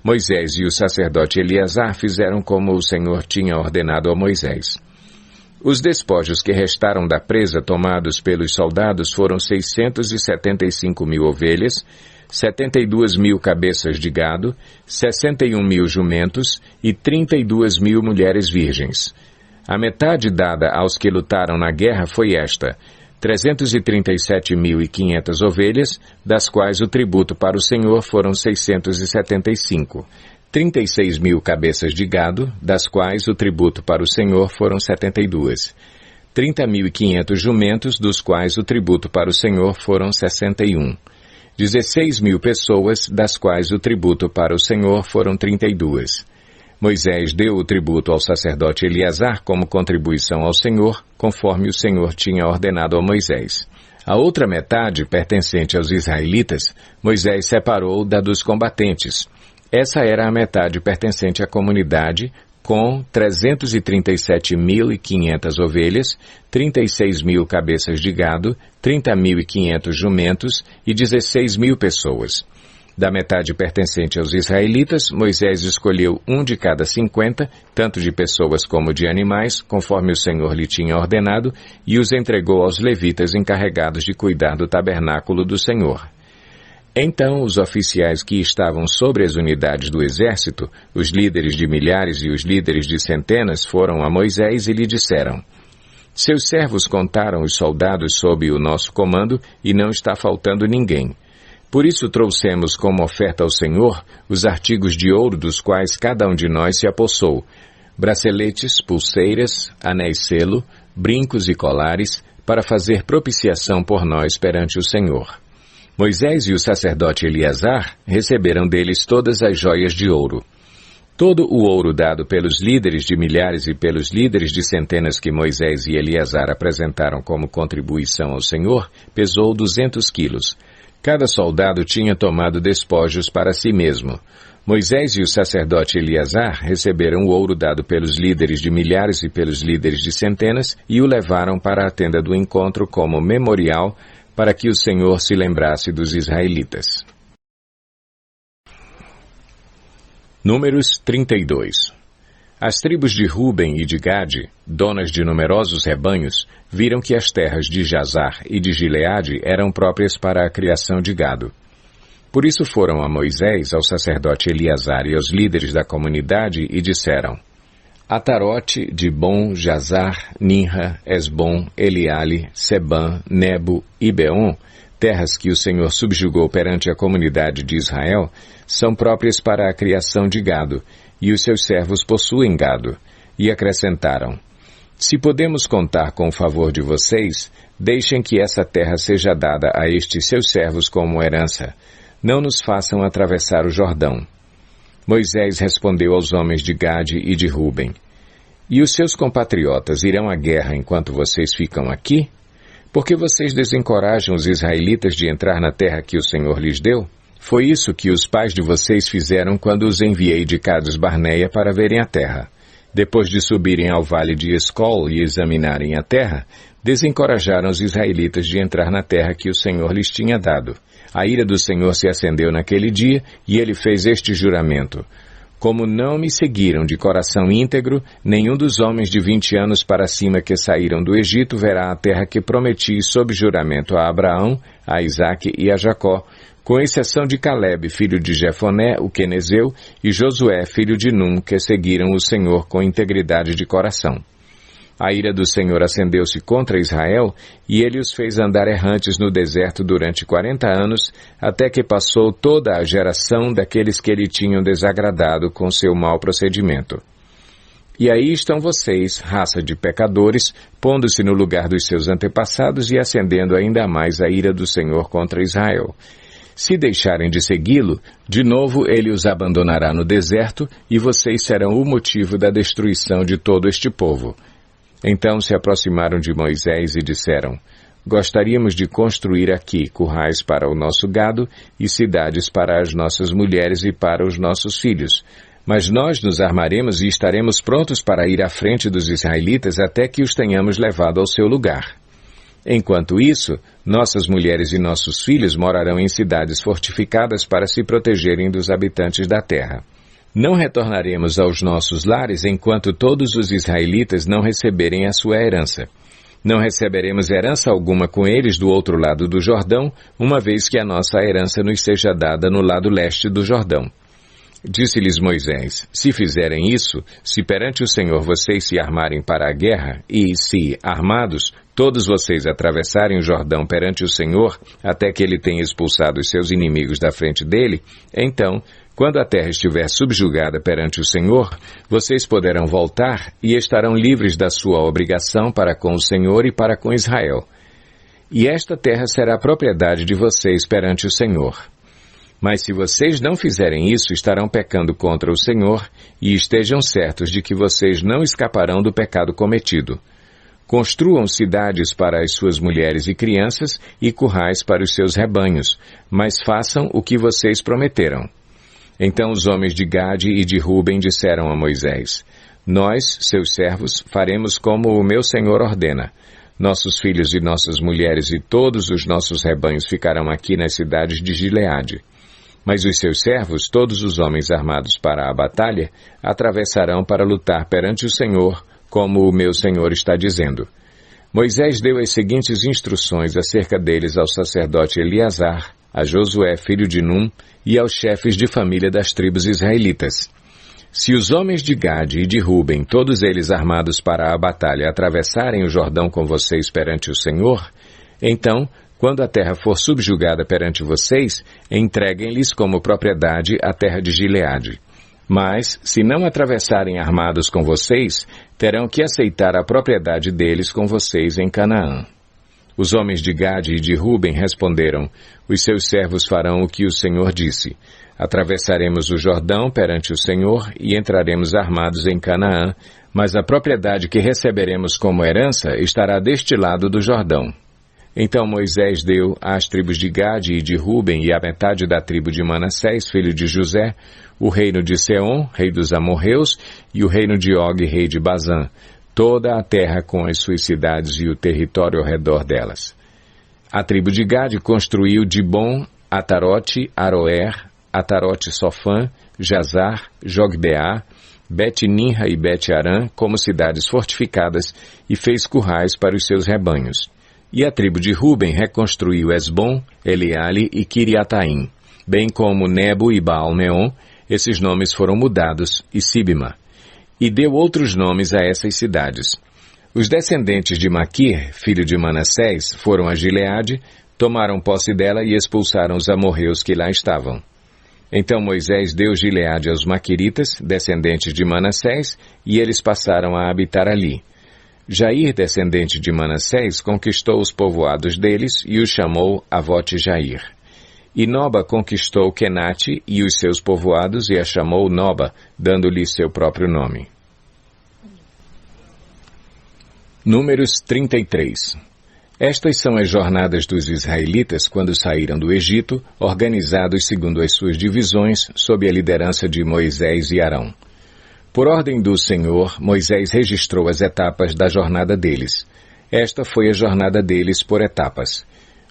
Moisés e o sacerdote Eleazar fizeram como o Senhor tinha ordenado a Moisés. Os despojos que restaram da presa tomados pelos soldados foram 675.000 ovelhas, 72.000 cabeças de gado, 61.000 jumentos e 32.000 mulheres virgens. A metade dada aos que lutaram na guerra foi esta: 337.500 ovelhas, das quais o tributo para o Senhor foram 675. 36.000 cabeças de gado, das quais o tributo para o Senhor foram 72. 30.500 jumentos, dos quais o tributo para o Senhor foram 61. 16.000 pessoas, das quais o tributo para o Senhor foram 32. Moisés deu o tributo ao sacerdote Eleazar como contribuição ao Senhor, conforme o Senhor tinha ordenado a Moisés. A outra metade, pertencente aos israelitas, Moisés separou da dos combatentes. Essa era a metade pertencente à comunidade, com 337.500 ovelhas, 36.000 cabeças de gado, 30.500 jumentos e 16.000 pessoas. Da metade pertencente aos israelitas, Moisés escolheu 1 de cada 50, tanto de pessoas como de animais, conforme o Senhor lhe tinha ordenado, e os entregou aos levitas encarregados de cuidar do tabernáculo do Senhor. Então os oficiais que estavam sobre as unidades do exército, os líderes de milhares e os líderes de centenas, foram a Moisés e lhe disseram: Seus servos contaram os soldados sob o nosso comando e não está faltando ninguém. Por isso trouxemos como oferta ao Senhor os artigos de ouro dos quais cada um de nós se apossou. braceletes, pulseiras, anéis-selo, brincos e colares, para fazer propiciação por nós perante o Senhor. Moisés e o sacerdote Eleazar receberam deles todas as joias de ouro. Todo o ouro dado pelos líderes de milhares e pelos líderes de centenas que Moisés e Eleazar apresentaram como contribuição ao Senhor pesou 200 quilos. Cada soldado tinha tomado despojos para si mesmo. Moisés e o sacerdote Eleazar receberam o ouro dado pelos líderes de milhares e pelos líderes de centenas e o levaram para a tenda do encontro como memorial para que o Senhor se lembrasse dos israelitas. Números 32. As tribos de Ruben e de Gade, donas de numerosos rebanhos, viram que as terras de Jazar e de Gileade eram próprias para a criação de gado. Por isso foram a Moisés, ao sacerdote Eleazar e aos líderes da comunidade e disseram: Atarote, Dibon, Jazar, Ninra, Esbom, Eleale, Sebã, Nebo e Beon, terras que o Senhor subjugou perante a comunidade de Israel, são próprias para a criação de gado, e os seus servos possuem gado. E acrescentaram: Se podemos contar com o favor de vocês, deixem que essa terra seja dada a estes seus servos como herança. Não nos façam atravessar o Jordão. Moisés respondeu aos homens de Gade e de Ruben: E os seus compatriotas irão à guerra enquanto vocês ficam aqui? Porque vocês desencorajam os israelitas de entrar na terra que o Senhor lhes deu? Foi isso que os pais de vocês fizeram quando os enviei de Cades Barneia para verem a terra. Depois de subirem ao vale de Escol e examinarem a terra, desencorajaram os israelitas de entrar na terra que o Senhor lhes tinha dado. A ira do Senhor se acendeu naquele dia, e ele fez este juramento: Como não me seguiram de coração íntegro, nenhum dos homens de 20 anos para cima que saíram do Egito verá a terra que prometi sob juramento a Abraão, a Isaque e a Jacó, com exceção de Caleb, filho de Jefoné, o quenezeu, e Josué, filho de Num, que seguiram o Senhor com integridade de coração. A ira do Senhor acendeu-se contra Israel, e ele os fez andar errantes no deserto durante 40 anos, até que passou toda a geração daqueles que lhe tinham desagradado com seu mau procedimento. E aí estão vocês, raça de pecadores, pondo-se no lugar dos seus antepassados e acendendo ainda mais a ira do Senhor contra Israel. Se deixarem de segui-lo, de novo ele os abandonará no deserto, e vocês serão o motivo da destruição de todo este povo. Então se aproximaram de Moisés e disseram: Gostaríamos de construir aqui currais para o nosso gado e cidades para as nossas mulheres e para os nossos filhos. Mas nós nos armaremos e estaremos prontos para ir à frente dos israelitas até que os tenhamos levado ao seu lugar. Enquanto isso, nossas mulheres e nossos filhos morarão em cidades fortificadas para se protegerem dos habitantes da terra. Não retornaremos aos nossos lares enquanto todos os israelitas não receberem a sua herança. Não receberemos herança alguma com eles do outro lado do Jordão, uma vez que a nossa herança nos seja dada no lado leste do Jordão. Disse-lhes Moisés: Se fizerem isso, se perante o Senhor vocês se armarem para a guerra, e se, armados, todos vocês atravessarem o Jordão perante o Senhor, até que ele tenha expulsado os seus inimigos da frente dele, então, quando a terra estiver subjugada perante o Senhor, vocês poderão voltar e estarão livres da sua obrigação para com o Senhor e para com Israel. E esta terra será propriedade de vocês perante o Senhor. Mas se vocês não fizerem isso, estarão pecando contra o Senhor, e estejam certos de que vocês não escaparão do pecado cometido. Construam cidades para as suas mulheres e crianças e currais para os seus rebanhos, mas façam o que vocês prometeram. Então os homens de Gade e de Ruben disseram a Moisés: Nós, seus servos, faremos como o meu Senhor ordena. Nossos filhos e nossas mulheres e todos os nossos rebanhos ficarão aqui nas cidades de Gileade. Mas os seus servos, todos os homens armados para a batalha, atravessarão para lutar perante o Senhor, como o meu Senhor está dizendo. Moisés deu as seguintes instruções acerca deles ao sacerdote Eleazar, a Josué, filho de Num, e aos chefes de família das tribos israelitas. Se os homens de Gade e de Ruben, todos eles armados para a batalha, atravessarem o Jordão com vocês perante o Senhor, então, quando a terra for subjugada perante vocês, entreguem-lhes como propriedade a terra de Gileade. Mas, se não atravessarem armados com vocês, terão que aceitar a propriedade deles com vocês em Canaã. Os homens de Gade e de Ruben responderam: os seus servos farão o que o Senhor disse. Atravessaremos o Jordão perante o Senhor e entraremos armados em Canaã, mas a propriedade que receberemos como herança estará deste lado do Jordão. Então Moisés deu às tribos de Gade e de Ruben e à metade da tribo de Manassés, filho de José, o reino de Seom, rei dos amorreus, e o reino de Og, rei de Bazã, toda a terra com as suas cidades e o território ao redor delas. A tribo de Gade construiu Dibon, Atarote, Aroer, Atarote Sofã, Jazar, Jogbeá, Bet-Ninra e Bet-Arã como cidades fortificadas e fez currais para os seus rebanhos. E a tribo de Ruben reconstruiu Esbom, Eleale e Kiriataim, bem como Nebo e Baal-Meon, esses nomes foram mudados, e Sibma, e deu outros nomes a essas cidades. Os descendentes de Maquir, filho de Manassés, foram a Gileade, tomaram posse dela e expulsaram os amorreus que lá estavam. Então Moisés deu Gileade aos maquiritas, descendentes de Manassés, e eles passaram a habitar ali. Jair, descendente de Manassés, conquistou os povoados deles e os chamou Avote-Jair. E Noba conquistou Quenate e os seus povoados e a chamou Noba, dando-lhe seu próprio nome. Números 33. Estas são as jornadas dos israelitas quando saíram do Egito, organizados segundo as suas divisões, sob a liderança de Moisés e Arão. Por ordem do Senhor, Moisés registrou as etapas da jornada deles. Esta foi a jornada deles por etapas.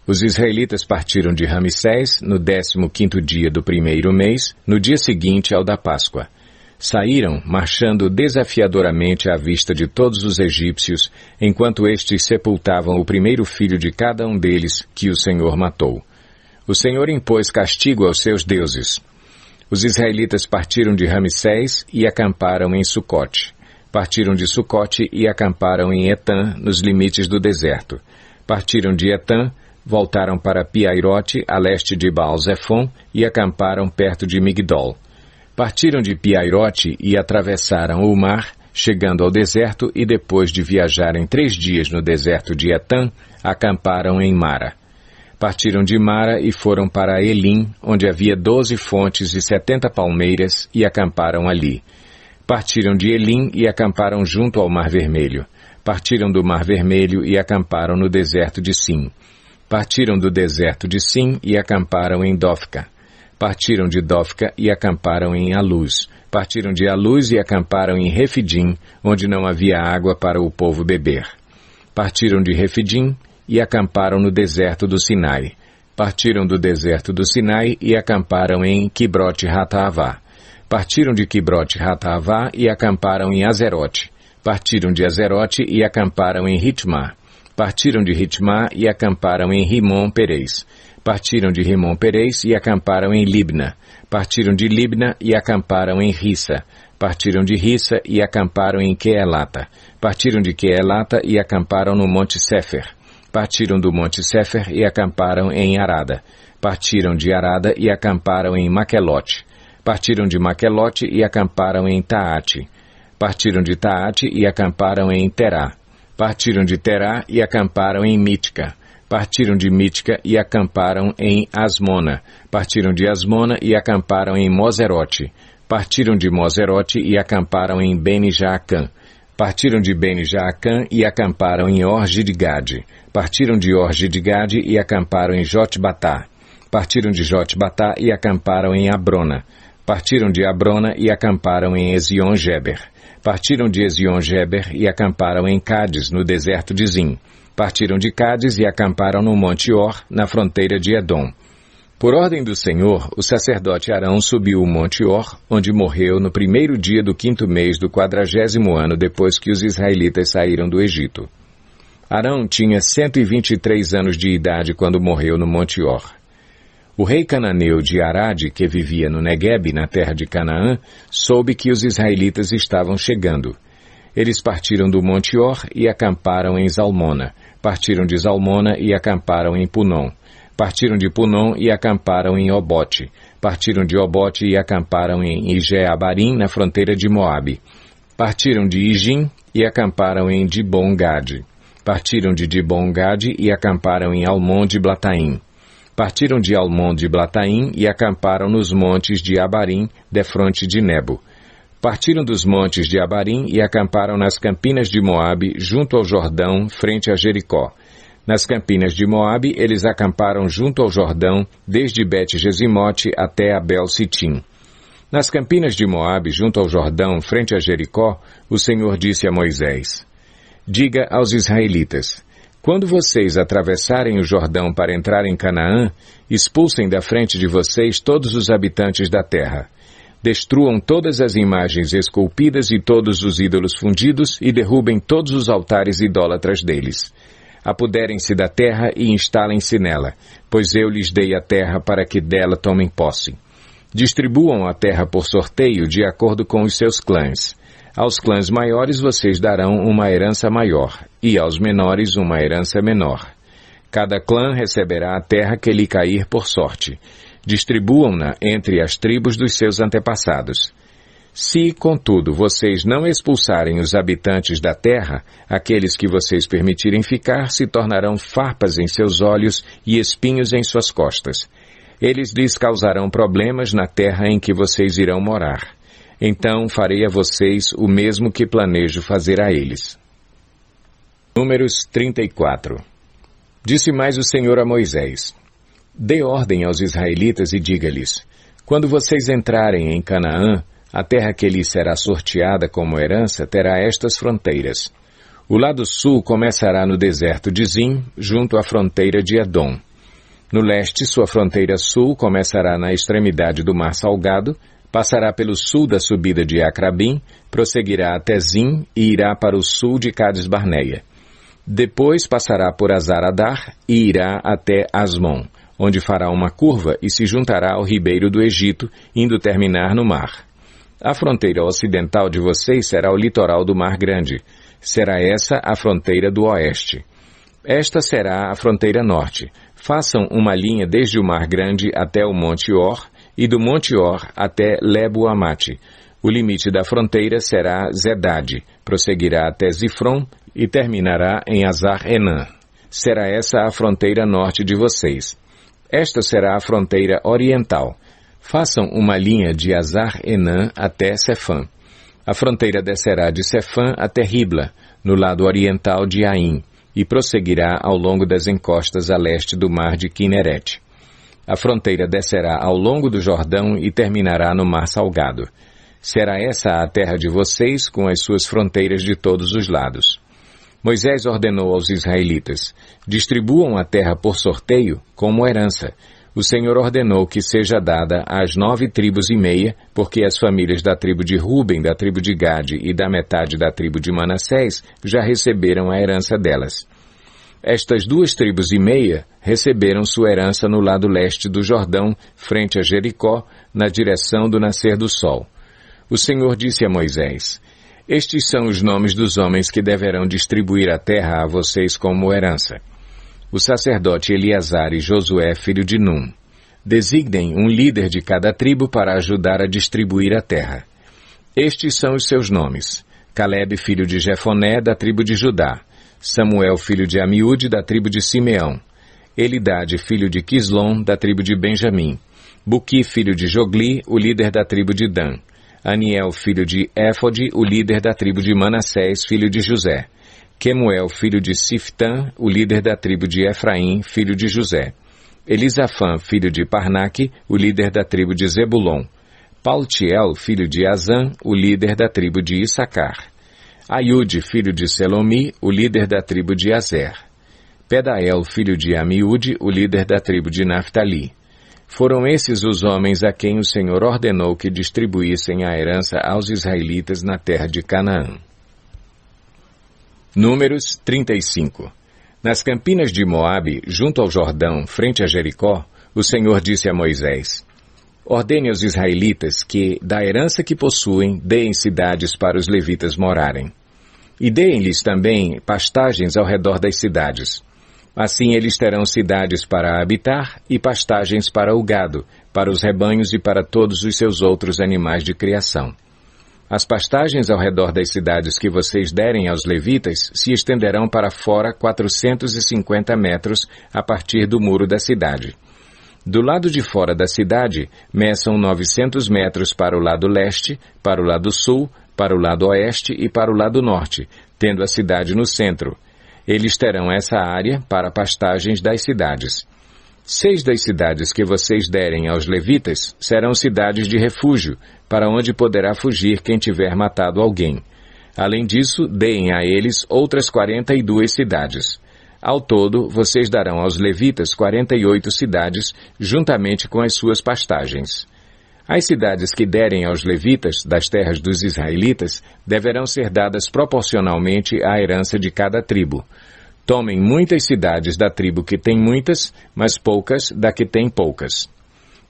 Os israelitas partiram de Ramsés no 15º dia do primeiro mês, no dia seguinte ao da Páscoa. Saíram, marchando desafiadoramente à vista de todos os egípcios, enquanto estes sepultavam o primeiro filho de cada um deles, que o Senhor matou. O Senhor impôs castigo aos seus deuses. Os israelitas partiram de Ramsés e acamparam em Sucote. Partiram de Sucote e acamparam em Etã, nos limites do deserto. Partiram de Etã, voltaram para Piairote, a leste de Baal-Zefon, e acamparam perto de Migdol. Partiram de Piairote e atravessaram o mar, chegando ao deserto, e depois de viajarem 3 dias no deserto de Etã, acamparam em Mara. Partiram de Mara e foram para Elim, onde havia 12 fontes e 70 palmeiras, e acamparam ali. Partiram de Elim e acamparam junto ao Mar Vermelho. Partiram do Mar Vermelho e acamparam no deserto de Sim. Partiram do deserto de Sim e acamparam em Dofca. Partiram de Dofca e acamparam em Aluz. Partiram de Aluz e acamparam em Refidim, onde não havia água para o povo beber. Partiram de Refidim e acamparam no deserto do Sinai. Partiram do deserto do Sinai e acamparam em Quibrote-Hataavá. Partiram de Quibrote-Hataavá e acamparam em Azerote. Partiram de Azerote e acamparam em Ritmá. Partiram de Ritmá e acamparam em Rimon-Perez. Partiram de Rimon-Perez e acamparam em Libna. Partiram de Libna e acamparam em Rissa. Partiram de Rissa e acamparam em Queelata. Partiram de Queelata e acamparam no Monte Sefer. Partiram do Monte Sefer e acamparam em Arada. Partiram de Arada e acamparam em Maquelote. Partiram de Maquelote e acamparam em Taate. Partiram de Taate e acamparam em Terá. Partiram de Terá e acamparam em Mítica. Partiram de Mítica e acamparam em Asmona. Partiram de Asmona e acamparam em Moserote. Partiram de Moserote e acamparam em Bene-Jaacã. Partiram de Bene-Jaacã e acamparam em Orge de Gade. Partiram de Orge de Gade e acamparam em Jotbatá. Partiram de Jotbatá e acamparam em Abrona. Partiram de Abrona e acamparam em Ezion-Geber. Partiram de Ezion-Geber e acamparam em Cádiz, no deserto de Zim. Partiram de Cádiz e acamparam no Monte Or, na fronteira de Edom. Por ordem do Senhor, o sacerdote Arão subiu o Monte Or, onde morreu no primeiro dia do 5º mês do 40º ano depois que os israelitas saíram do Egito. Arão tinha 123 anos de idade quando morreu no Monte Or. O rei cananeu de Arade, que vivia no Neguebe, na terra de Canaã, soube que os israelitas estavam chegando. Eles partiram do Monte Or e acamparam em Zalmona. Partiram de Zalmona e acamparam em Punom. Partiram de Punom e acamparam em Obote. Partiram de Obote e acamparam em Ije-Abarim, na fronteira de Moabe. Partiram de Ijim e acamparam em Dibon-Gade. Partiram de Dibon-Gade e acamparam em Almon-de-Blataim. Partiram de Almon-de-Blataim e acamparam nos montes de Abarim, defronte de Nebo. Partiram dos montes de Abarim e acamparam nas campinas de Moabe, junto ao Jordão, frente a Jericó. Nas campinas de Moabe, eles acamparam junto ao Jordão, desde Bet-Gesimote até Abel-Sitim. Nas campinas de Moabe, junto ao Jordão, frente a Jericó, o Senhor disse a Moisés: Diga aos israelitas: quando vocês atravessarem o Jordão para entrar em Canaã, expulsem da frente de vocês todos os habitantes da terra. Destruam todas as imagens esculpidas e todos os ídolos fundidos e derrubem todos os altares idólatras deles. Apoderem-se da terra e instalem-se nela, pois eu lhes dei a terra para que dela tomem posse. Distribuam a terra por sorteio de acordo com os seus clãs. Aos clãs maiores vocês darão uma herança maior, e aos menores uma herança menor. Cada clã receberá a terra que lhe cair por sorte. Distribuam-na entre as tribos dos seus antepassados. Se, contudo, vocês não expulsarem os habitantes da terra, aqueles que vocês permitirem ficar se tornarão farpas em seus olhos e espinhos em suas costas. Eles lhes causarão problemas na terra em que vocês irão morar. Então farei a vocês o mesmo que planejo fazer a eles. Números 34. Disse mais o Senhor a Moisés: Dê ordem aos israelitas e diga-lhes: quando vocês entrarem em Canaã, a terra que lhes será sorteada como herança terá estas fronteiras. O lado sul começará no deserto de Zim, junto à fronteira de Edom. No leste, sua fronteira sul começará na extremidade do Mar Salgado, passará pelo sul da subida de Acrabim, prosseguirá até Zim e irá para o sul de Cades-Barneia. Depois passará por Azaradar e irá até Asmon, onde fará uma curva e se juntará ao ribeiro do Egito, indo terminar no mar. A fronteira ocidental de vocês será o litoral do Mar Grande. Será essa a fronteira do oeste. Esta será a fronteira norte. Façam uma linha desde o Mar Grande até o Monte Or, e do Monte Or até Lebo-Amate. O limite da fronteira será Zedade, prosseguirá até Zifron e terminará em Azar-Enã. Será essa a fronteira norte de vocês. Esta será a fronteira oriental. Façam uma linha de Azar-Enã até Sefã. A fronteira descerá de Sefã até Ribla, no lado oriental de Aim, e prosseguirá ao longo das encostas a leste do mar de Quinerete. A fronteira descerá ao longo do Jordão e terminará no Mar Salgado. Será essa a terra de vocês, com as suas fronteiras de todos os lados. Moisés ordenou aos israelitas: distribuam a terra por sorteio como herança. O Senhor ordenou que seja dada às 9 tribos e meia, porque as famílias da tribo de Ruben, da tribo de Gade e da metade da tribo de Manassés já receberam a herança delas. Estas 2 tribos e meia receberam sua herança no lado leste do Jordão, frente a Jericó, na direção do nascer do sol. O Senhor disse a Moisés: estes são os nomes dos homens que deverão distribuir a terra a vocês como herança. O sacerdote Eleazar e Josué, filho de Num. Designem um líder de cada tribo para ajudar a distribuir a terra. Estes são os seus nomes: Caleb, filho de Jefoné, da tribo de Judá; Samuel, filho de Amiúde, da tribo de Simeão; Elidade, filho de Quislom, da tribo de Benjamim; Buqui, filho de Jogli, o líder da tribo de Dan; Aniel, filho de Éfode, o líder da tribo de Manassés, filho de José; Quemuel, filho de Siftã, o líder da tribo de Efraim, filho de José; Elisafã, filho de Parnaque, o líder da tribo de Zebulon; Paltiel, filho de Azã, o líder da tribo de Issacar; Aiude, filho de Selomi, o líder da tribo de Azer; Pedael, filho de Amiúde, o líder da tribo de Naftali. Foram esses os homens a quem o Senhor ordenou que distribuíssem a herança aos israelitas na terra de Canaã. Números 35. Nas campinas de Moabe, junto ao Jordão, frente a Jericó, o Senhor disse a Moisés: ordene aos israelitas que, da herança que possuem, deem cidades para os levitas morarem. E deem-lhes também pastagens ao redor das cidades. Assim eles terão cidades para habitar e pastagens para o gado, para os rebanhos e para todos os seus outros animais de criação. As pastagens ao redor das cidades que vocês derem aos levitas se estenderão para fora 450 metros a partir do muro da cidade. Do lado de fora da cidade, meçam 900 metros para o lado leste, para o lado sul, para o lado oeste e para o lado norte, tendo a cidade no centro. Eles terão essa área para pastagens das cidades. 6 das cidades que vocês derem aos levitas serão cidades de refúgio, para onde poderá fugir quem tiver matado alguém. Além disso, deem a eles outras 42 cidades. Ao todo, vocês darão aos levitas 48 cidades, juntamente com as suas pastagens. As cidades que derem aos levitas das terras dos israelitas deverão ser dadas proporcionalmente à herança de cada tribo. Tomem muitas cidades da tribo que tem muitas, mas poucas da que tem poucas.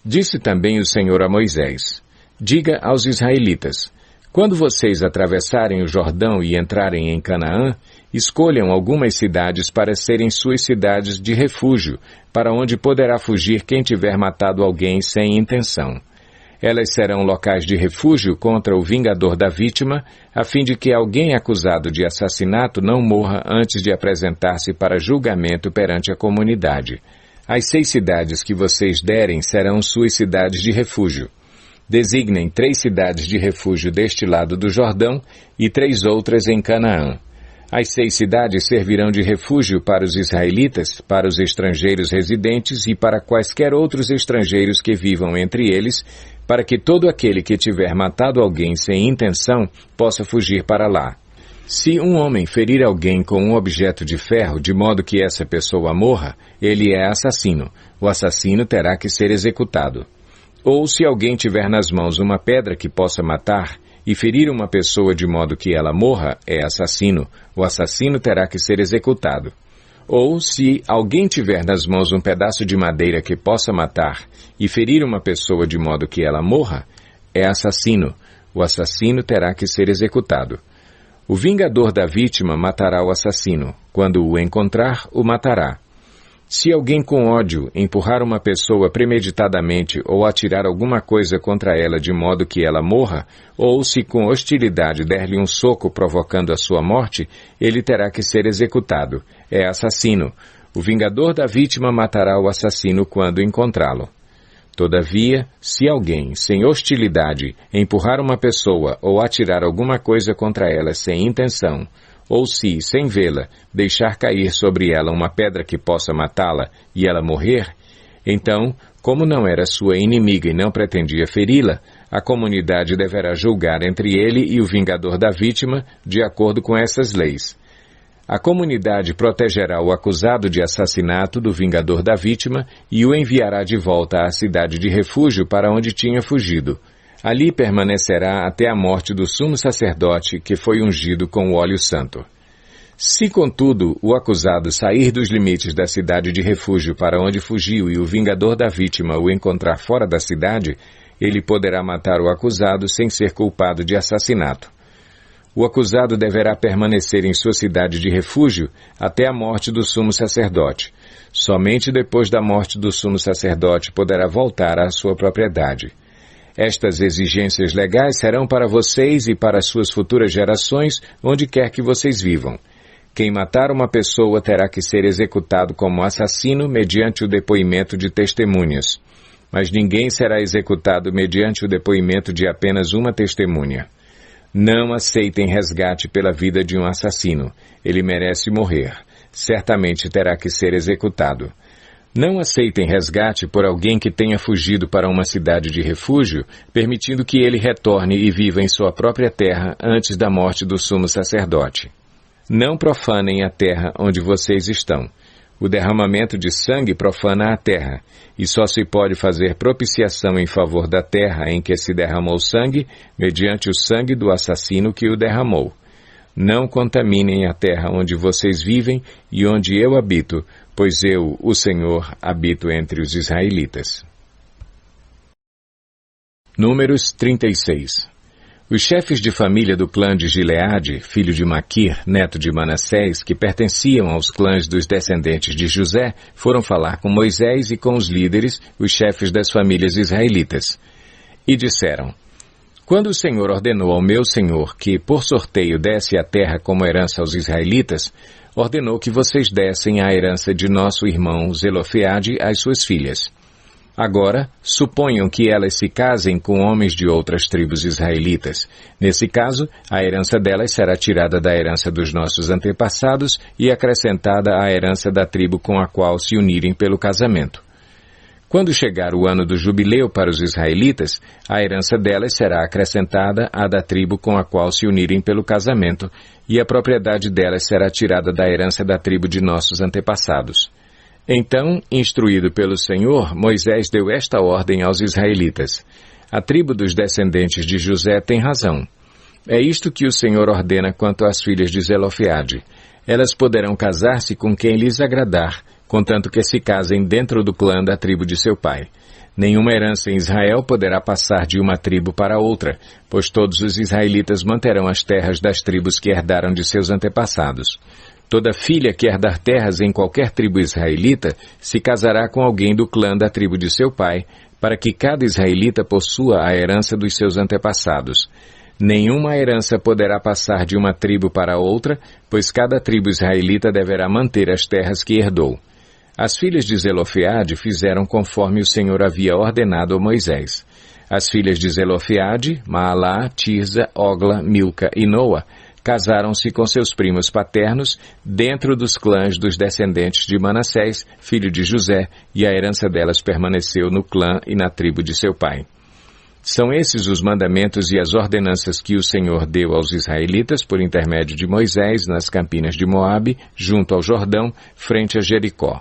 Disse também o Senhor a Moisés: diga aos israelitas: quando vocês atravessarem o Jordão e entrarem em Canaã, escolham algumas cidades para serem suas cidades de refúgio, para onde poderá fugir quem tiver matado alguém sem intenção. Elas serão locais de refúgio contra o vingador da vítima, a fim de que alguém acusado de assassinato não morra antes de apresentar-se para julgamento perante a comunidade. As 6 cidades que vocês derem serão suas cidades de refúgio. Designem 3 cidades de refúgio deste lado do Jordão e 3 outras em Canaã. As 6 cidades servirão de refúgio para os israelitas, para os estrangeiros residentes e para quaisquer outros estrangeiros que vivam entre eles, para que todo aquele que tiver matado alguém sem intenção possa fugir para lá. Se um homem ferir alguém com um objeto de ferro de modo que essa pessoa morra, ele é assassino. O assassino terá que ser executado. Ou se alguém tiver nas mãos uma pedra que possa matar e ferir uma pessoa de modo que ela morra, é assassino. O assassino terá que ser executado. Ou se alguém tiver nas mãos um pedaço de madeira que possa matar e ferir uma pessoa de modo que ela morra, é assassino. O assassino terá que ser executado. O vingador da vítima matará o assassino. Quando o encontrar, o matará. Se alguém com ódio empurrar uma pessoa premeditadamente ou atirar alguma coisa contra ela de modo que ela morra, ou se com hostilidade der-lhe um soco provocando a sua morte, ele terá que ser executado. É assassino. O vingador da vítima matará o assassino quando encontrá-lo. Todavia, se alguém, sem hostilidade, empurrar uma pessoa ou atirar alguma coisa contra ela sem intenção, ou se, sem vê-la, deixar cair sobre ela uma pedra que possa matá-la e ela morrer, então, como não era sua inimiga e não pretendia feri-la, a comunidade deverá julgar entre ele e o vingador da vítima de acordo com essas leis. A comunidade protegerá o acusado de assassinato do vingador da vítima e o enviará de volta à cidade de refúgio para onde tinha fugido. Ali permanecerá até a morte do sumo sacerdote que foi ungido com o óleo santo. Se, contudo, o acusado sair dos limites da cidade de refúgio para onde fugiu e o vingador da vítima o encontrar fora da cidade, ele poderá matar o acusado sem ser culpado de assassinato. O acusado deverá permanecer em sua cidade de refúgio até a morte do sumo sacerdote. Somente depois da morte do sumo sacerdote poderá voltar à sua propriedade. Estas exigências legais serão para vocês e para suas futuras gerações, onde quer que vocês vivam. Quem matar uma pessoa terá que ser executado como assassino mediante o depoimento de testemunhas. Mas ninguém será executado mediante o depoimento de apenas uma testemunha. Não aceitem resgate pela vida de um assassino. Ele merece morrer. Certamente terá que ser executado. Não aceitem resgate por alguém que tenha fugido para uma cidade de refúgio, permitindo que ele retorne e viva em sua própria terra antes da morte do sumo sacerdote. Não profanem a terra onde vocês estão. O derramamento de sangue profana a terra, e só se pode fazer propiciação em favor da terra em que se derramou sangue, mediante o sangue do assassino que o derramou. Não contaminem a terra onde vocês vivem e onde eu habito, pois eu, o Senhor, habito entre os israelitas. Números 36. Os chefes de família do clã de Gileade, filho de Maquir, neto de Manassés, que pertenciam aos clãs dos descendentes de José, foram falar com Moisés e com os líderes, os chefes das famílias israelitas. E disseram: Quando o Senhor ordenou ao meu senhor que, por sorteio, desse a terra como herança aos israelitas, ordenou que vocês dessem a herança de nosso irmão Zelofeade às suas filhas. Agora, suponham que elas se casem com homens de outras tribos israelitas. Nesse caso, a herança delas será tirada da herança dos nossos antepassados e acrescentada à herança da tribo com a qual se unirem pelo casamento. Quando chegar o ano do jubileu para os israelitas, a herança delas será acrescentada à da tribo com a qual se unirem pelo casamento, e a propriedade delas será tirada da herança da tribo de nossos antepassados. Então, instruído pelo Senhor, Moisés deu esta ordem aos israelitas: A tribo dos descendentes de José tem razão. É isto que o Senhor ordena quanto às filhas de Zelofeade. Elas poderão casar-se com quem lhes agradar, contanto que se casem dentro do clã da tribo de seu pai. Nenhuma herança em Israel poderá passar de uma tribo para outra, pois todos os israelitas manterão as terras das tribos que herdaram de seus antepassados. Toda filha que herdar terras em qualquer tribo israelita se casará com alguém do clã da tribo de seu pai, para que cada israelita possua a herança dos seus antepassados. Nenhuma herança poderá passar de uma tribo para outra, pois cada tribo israelita deverá manter as terras que herdou. As filhas de Zelofeade fizeram conforme o Senhor havia ordenado a Moisés. As filhas de Zelofeade, Maalá, Tirza, Ogla, Milca e Noa, casaram-se com seus primos paternos dentro dos clãs dos descendentes de Manassés, filho de José, e a herança delas permaneceu no clã e na tribo de seu pai. São esses os mandamentos e as ordenanças que o Senhor deu aos israelitas por intermédio de Moisés nas campinas de Moabe, junto ao Jordão, frente a Jericó.